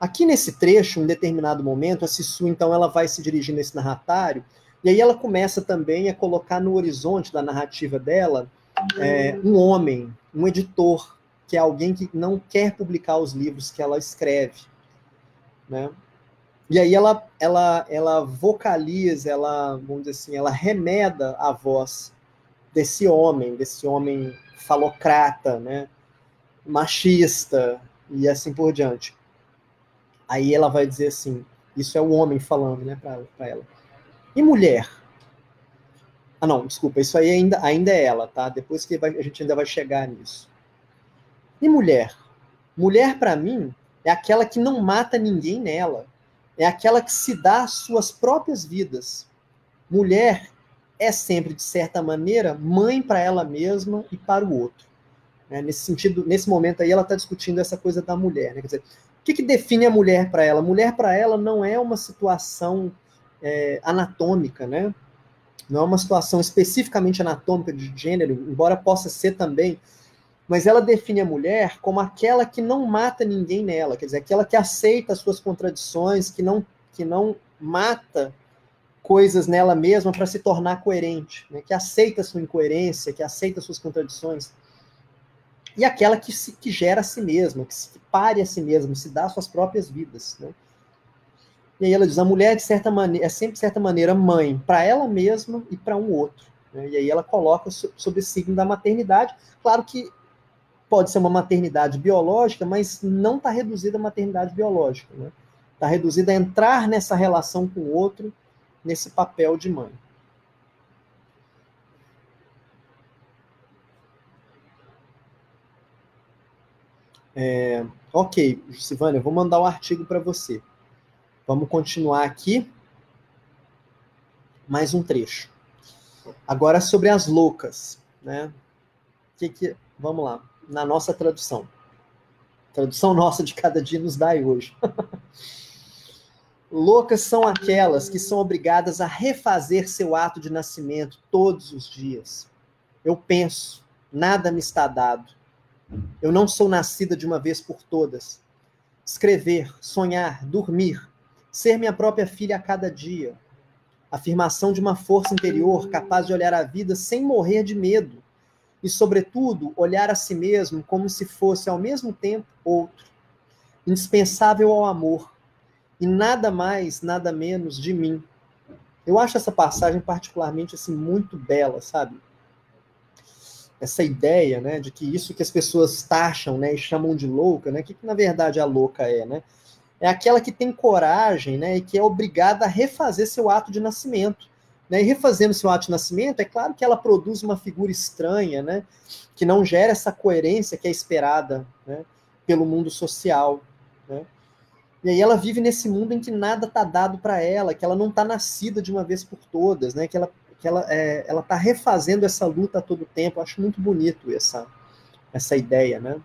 Aqui nesse trecho, em determinado momento, a Sissu, então, ela vai se dirigir nesse narratário, e aí ela começa também a colocar no horizonte da narrativa dela um homem, um editor, que é alguém que não quer publicar os livros que ela escreve. Né? E aí ela vocaliza, vamos dizer assim, ela remeda a voz desse homem falocrata, né? Machista, e assim por diante. Aí ela vai dizer assim, isso é o homem falando, né, para ela. E mulher? Ah, não, desculpa, isso aí ainda é ela, tá? Depois que a gente ainda vai chegar nisso. E mulher? Mulher, para mim, é aquela que não mata ninguém nela. É aquela que se dá as suas próprias vidas. Mulher é sempre, de certa maneira, mãe para ela mesma e para o outro. Nesse sentido, nesse momento aí, ela está discutindo essa coisa da mulher. Né? Quer dizer, o que define a mulher para ela? Mulher para ela não é uma situação anatômica, né? Não é uma situação especificamente anatômica de gênero, embora possa ser também, mas ela define a mulher como aquela que não mata ninguém nela, quer dizer, aquela que aceita as suas contradições, que não mata coisas nela mesma para se tornar coerente, né? Que aceita a sua incoerência, que aceita as suas contradições. E aquela que gera a si mesma, que pare a si mesma, se dá as suas próprias vidas. Né? E aí ela diz, a mulher, de certa maneira, é sempre, de certa maneira, mãe para ela mesma e para um outro. Né? E aí ela coloca sob o signo da maternidade. Claro que pode ser uma maternidade biológica, mas não está reduzida à maternidade biológica. Né? Está reduzida a entrar nessa relação com o outro, nesse papel de mãe. Ok, Silvânia, eu vou mandar o artigo para você. Vamos continuar aqui. Mais um trecho. Agora sobre as loucas. Né? Vamos lá, na nossa tradução. Tradução nossa de cada dia nos dai hoje. Loucas são aquelas que são obrigadas a refazer seu ato de nascimento todos os dias. Eu penso, nada me está dado. Eu não sou nascida de uma vez por todas. Escrever, sonhar, dormir, ser minha própria filha a cada dia. Afirmação de uma força interior capaz de olhar a vida sem morrer de medo. E, sobretudo, olhar a si mesmo como se fosse, ao mesmo tempo, outro. Indispensável ao amor. E nada mais, nada menos de mim. Eu acho essa passagem particularmente assim, muito bela, sabe? Essa ideia, né, de que isso que as pessoas taxam, né, e chamam de louca, né, que na verdade a louca é, né? É aquela que tem coragem, né, e que é obrigada a refazer seu ato de nascimento. Né? E refazendo seu ato de nascimento, é claro que ela produz uma figura estranha, né, que não gera essa coerência que é esperada, né, pelo mundo social. Né? E aí ela vive nesse mundo em que nada está dado para ela, que ela não está nascida de uma vez por todas, né, que ela está refazendo essa luta a todo tempo. Eu acho muito bonito essa ideia, né?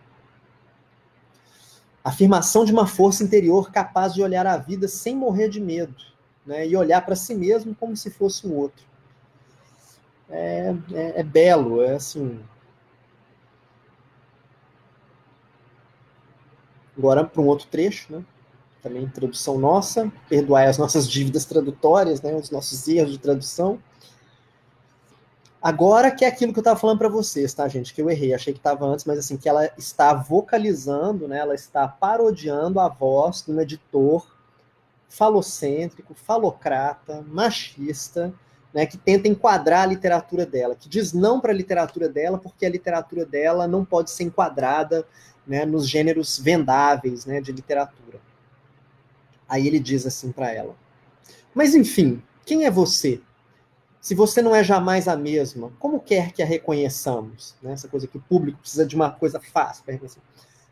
Afirmação de uma força interior capaz de olhar a vida sem morrer de medo, né? E olhar para si mesmo como se fosse um outro. É belo, é assim. Agora para um outro trecho, né? Também tradução nossa, perdoai as nossas dívidas tradutórias, né? Os nossos erros de tradução. Agora que é aquilo que eu estava falando para vocês, tá, gente? Que eu errei, achei que estava antes, mas assim, que ela está vocalizando, né? Ela está parodiando a voz de um editor falocêntrico, falocrata, machista, né, que tenta enquadrar a literatura dela, que diz não para a literatura dela, porque a literatura dela não pode ser enquadrada, né, nos gêneros vendáveis, né, de literatura. Aí ele diz assim para ela: mas enfim, quem é você? Se você não é jamais a mesma, como quer que a reconheçamos? Né, essa coisa que o público precisa de uma coisa fácil para reconhecer.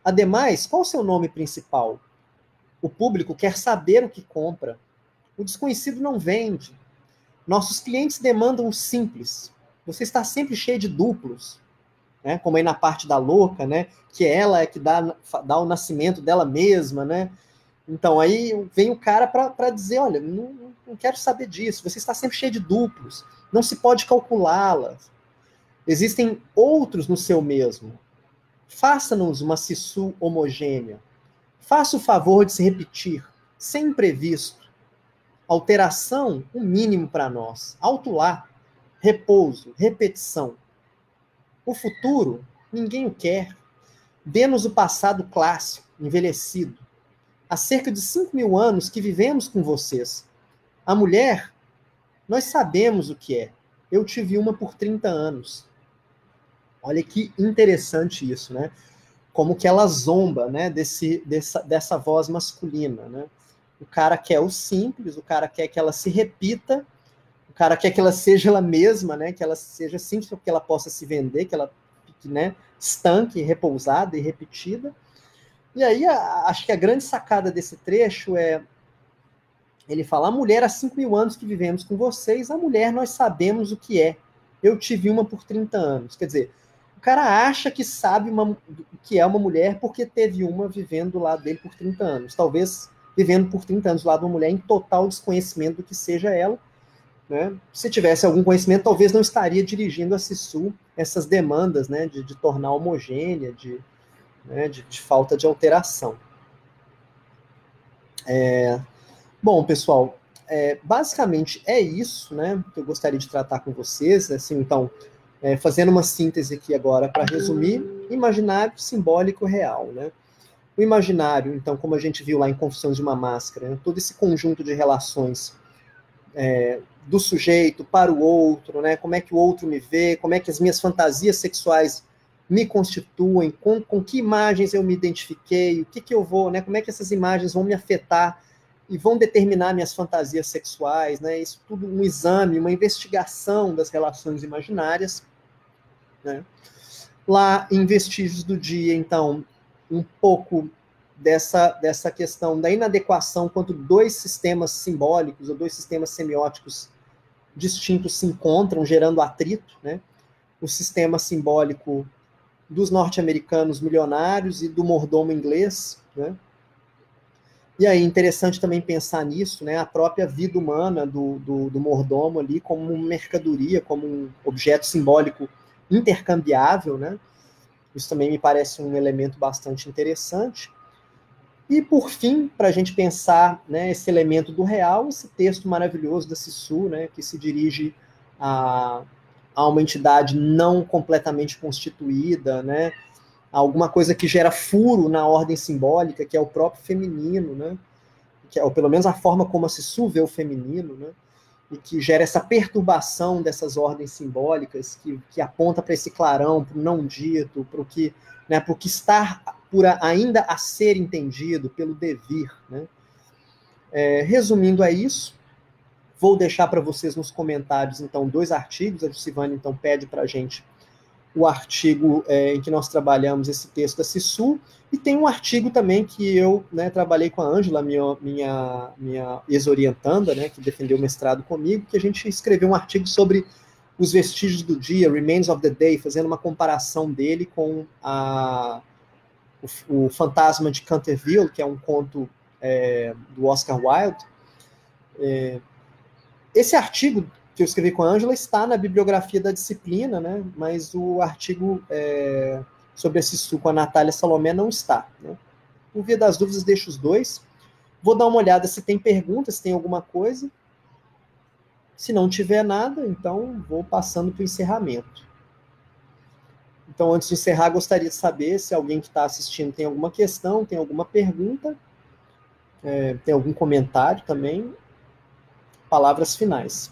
Ademais, qual o seu nome principal? O público quer saber o que compra. O desconhecido não vende. Nossos clientes demandam o simples. Você está sempre cheio de duplos, né? Como aí na parte da louca, né? Que ela é que dá o nascimento dela mesma, né? Então aí vem o cara para dizer, olha, não quero saber disso. Você está sempre cheio de duplos. Não se pode calculá-las. Existem outros no seu mesmo. Faça-nos uma sissu homogênea. Faça o favor de se repetir, sem imprevisto. Alteração, o mínimo para nós. Alto lá, repouso, repetição. O futuro, ninguém o quer. Dê-nos o passado clássico, envelhecido. Há cerca de 5.000 anos que vivemos com vocês. A mulher, nós sabemos o que é. Eu tive uma por 30 anos. Olha que interessante isso, né? Como que ela zomba, né, dessa voz masculina, né? O cara quer o simples, o cara quer que ela se repita, o cara quer que ela seja ela mesma, né? Que ela seja simples para que ela possa se vender, que ela fique, né, estanque, repousada e repetida. E aí, acho que a grande sacada desse trecho é ele fala: a mulher há 5.000 anos que vivemos com vocês, a mulher nós sabemos o que é. Eu tive uma por 30 anos. Quer dizer, o cara acha que sabe o que é uma mulher porque teve uma vivendo do lado dele por 30 anos. Talvez vivendo por 30 anos do lado de uma mulher em total desconhecimento do que seja ela. Né? Se tivesse algum conhecimento, talvez não estaria dirigindo a Sissu essas demandas, né, de tornar homogênea, né, de falta de alteração. Bom, pessoal, basicamente é isso, né, que eu gostaria de tratar com vocês. Assim, então, fazendo uma síntese aqui agora para resumir: imaginário, simbólico, real. Né? O imaginário, então, como a gente viu lá em Confissões de uma Máscara, né, todo esse conjunto de relações do sujeito para o outro, né, como é que o outro me vê, como é que as minhas fantasias sexuais me constituem, com que imagens eu me identifiquei, o que eu vou, né, como é que essas imagens vão me afetar e vão determinar minhas fantasias sexuais, né, isso tudo um exame, uma investigação das relações imaginárias. Né. Lá em Vestígios do Dia, então, um pouco dessa questão da inadequação quando dois sistemas simbólicos ou dois sistemas semióticos distintos se encontram, gerando atrito, né? O sistema simbólico dos norte-americanos milionários e do mordomo inglês, né? E aí, interessante também pensar nisso, né? A própria vida humana do mordomo ali como uma mercadoria, como um objeto simbólico intercambiável, né? Isso também me parece um elemento bastante interessante. E, por fim, para a gente pensar, né, esse elemento do real, esse texto maravilhoso da Sisu, né, que se dirige a uma entidade não completamente constituída, né, alguma coisa que gera furo na ordem simbólica, que é o próprio feminino, né, que é, ou pelo menos a forma como a Sisu vê o feminino, né, e que gera essa perturbação dessas ordens simbólicas, que aponta para esse clarão, para o não dito, para o que, né, para o que está por ainda a ser entendido, pelo devir. Né. Resumindo a isso, vou deixar para vocês nos comentários, então, 2 artigos. A Jucivane, então, pede para a gente o artigo em que nós trabalhamos esse texto da Sisu, e tem um artigo também que eu, né, trabalhei com a Ângela, minha ex-orientanda, né, que defendeu o mestrado comigo, que a gente escreveu um artigo sobre os vestígios do dia, Remains of the Day, fazendo uma comparação dele com o Fantasma de Canterville, que é um conto do Oscar Wilde. Esse artigo que eu escrevi com a Ângela está na bibliografia da disciplina, né? Mas o artigo sobre a Sisu com a Natália Salomé não está. Né? Por via das dúvidas, deixo os 2. Vou dar uma olhada se tem perguntas, se tem alguma coisa. Se não tiver nada, então vou passando para o encerramento. Então, antes de encerrar, gostaria de saber se alguém que está assistindo tem alguma questão, tem alguma pergunta, tem algum comentário também. Palavras finais.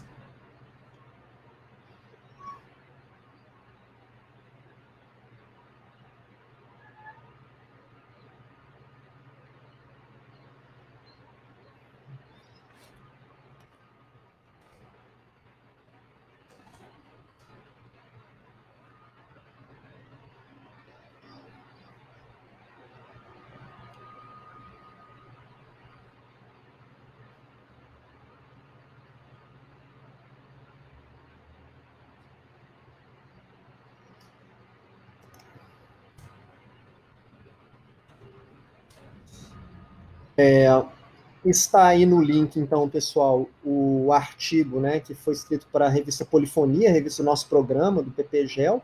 Está aí no link, então, pessoal, o artigo, né, que foi escrito para a revista Polifonia, a revista do nosso programa, do PPGEL,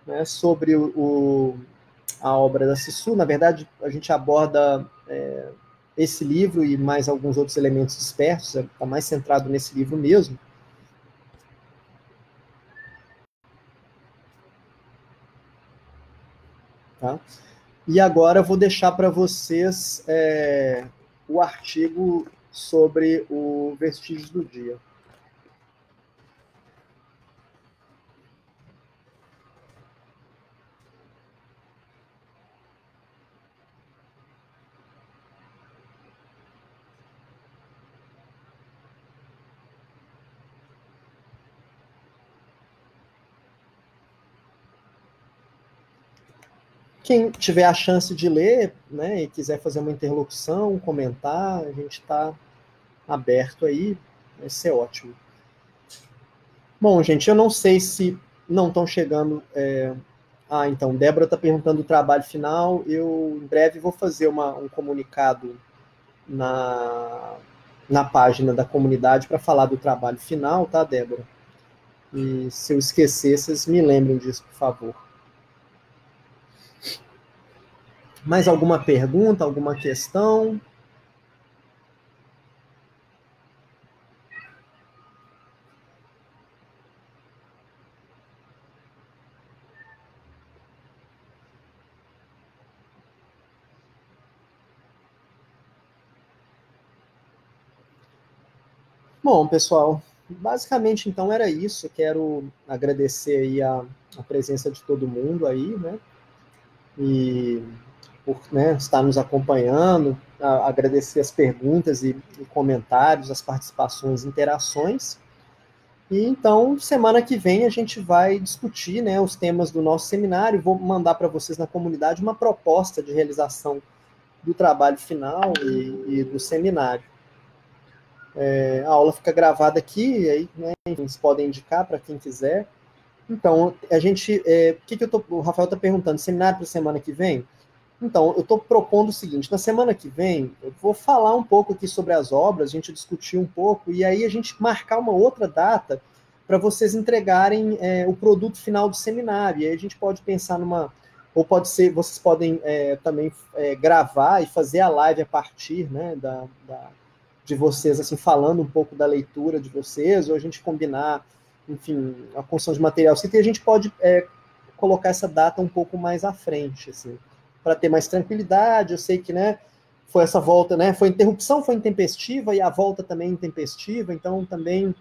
né, sobre a obra da Sisu. Na verdade, a gente aborda esse livro e mais alguns outros elementos dispersos, está mais centrado nesse livro mesmo. Tá? E agora eu vou deixar para vocês o artigo sobre o Vestígios do Dia. Quem tiver a chance de ler, né, e quiser fazer uma interlocução, comentar, a gente está aberto aí, vai ser ótimo. Bom, gente, eu não sei se não estão chegando... então, Débora está perguntando o trabalho final. Eu, em breve, vou fazer um comunicado na página da comunidade para falar do trabalho final, tá, Débora? E se eu esquecer, vocês me lembrem disso, por favor. Mais alguma pergunta, alguma questão? Bom, pessoal, basicamente, então, era isso. Quero agradecer aí a presença de todo mundo aí, né? E por, né, estar nos acompanhando, agradecer as perguntas e comentários, as participações, interações. E então, semana que vem, a gente vai discutir, né, os temas do nosso seminário. Vou mandar para vocês na comunidade uma proposta de realização do trabalho final e do seminário. A aula fica gravada aqui, e aí, né, vocês podem indicar para quem quiser. Então, a gente... o Rafael está perguntando, seminário para semana que vem? Então, eu estou propondo o seguinte, na semana que vem, eu vou falar um pouco aqui sobre as obras, a gente discutir um pouco, e aí a gente marcar uma outra data para vocês entregarem o produto final do seminário. E aí a gente pode pensar numa... Ou pode ser, vocês podem também gravar e fazer a live a partir, né, de vocês, assim, falando um pouco da leitura de vocês, ou a gente combinar, enfim, a construção de material. E a gente pode colocar essa data um pouco mais à frente, assim, para ter mais tranquilidade. Eu sei que, né, foi essa volta, né, foi interrupção, foi intempestiva, e a volta também intempestiva, então também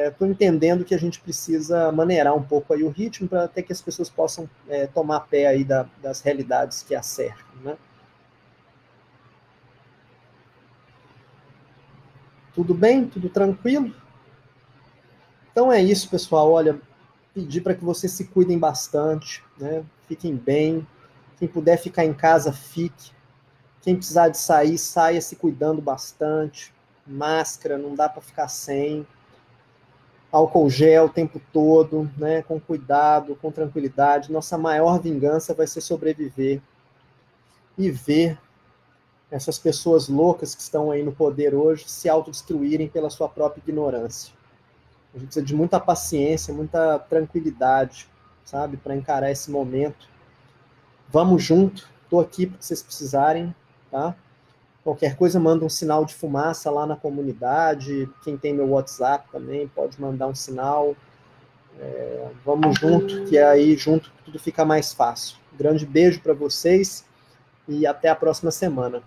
estou entendendo que a gente precisa maneirar um pouco aí o ritmo para até que as pessoas possam tomar pé aí das realidades que a cercam, né? Tudo bem? Tudo tranquilo? Então é isso, pessoal. Olha, pedir para que vocês se cuidem bastante, né? Fiquem bem. Quem puder ficar em casa, fique. Quem precisar de sair, saia se cuidando bastante. Máscara, não dá para ficar sem. Álcool gel o tempo todo, né? Com cuidado, com tranquilidade. Nossa maior vingança vai ser sobreviver e ver essas pessoas loucas que estão aí no poder hoje se autodestruírem pela sua própria ignorância. A gente precisa de muita paciência, muita tranquilidade, sabe, para encarar esse momento. Vamos junto, estou aqui para vocês precisarem, tá? Qualquer coisa, manda um sinal de fumaça lá na comunidade. Quem tem meu WhatsApp também pode mandar um sinal. Vamos junto, que aí junto tudo fica mais fácil. Grande beijo para vocês e até a próxima semana.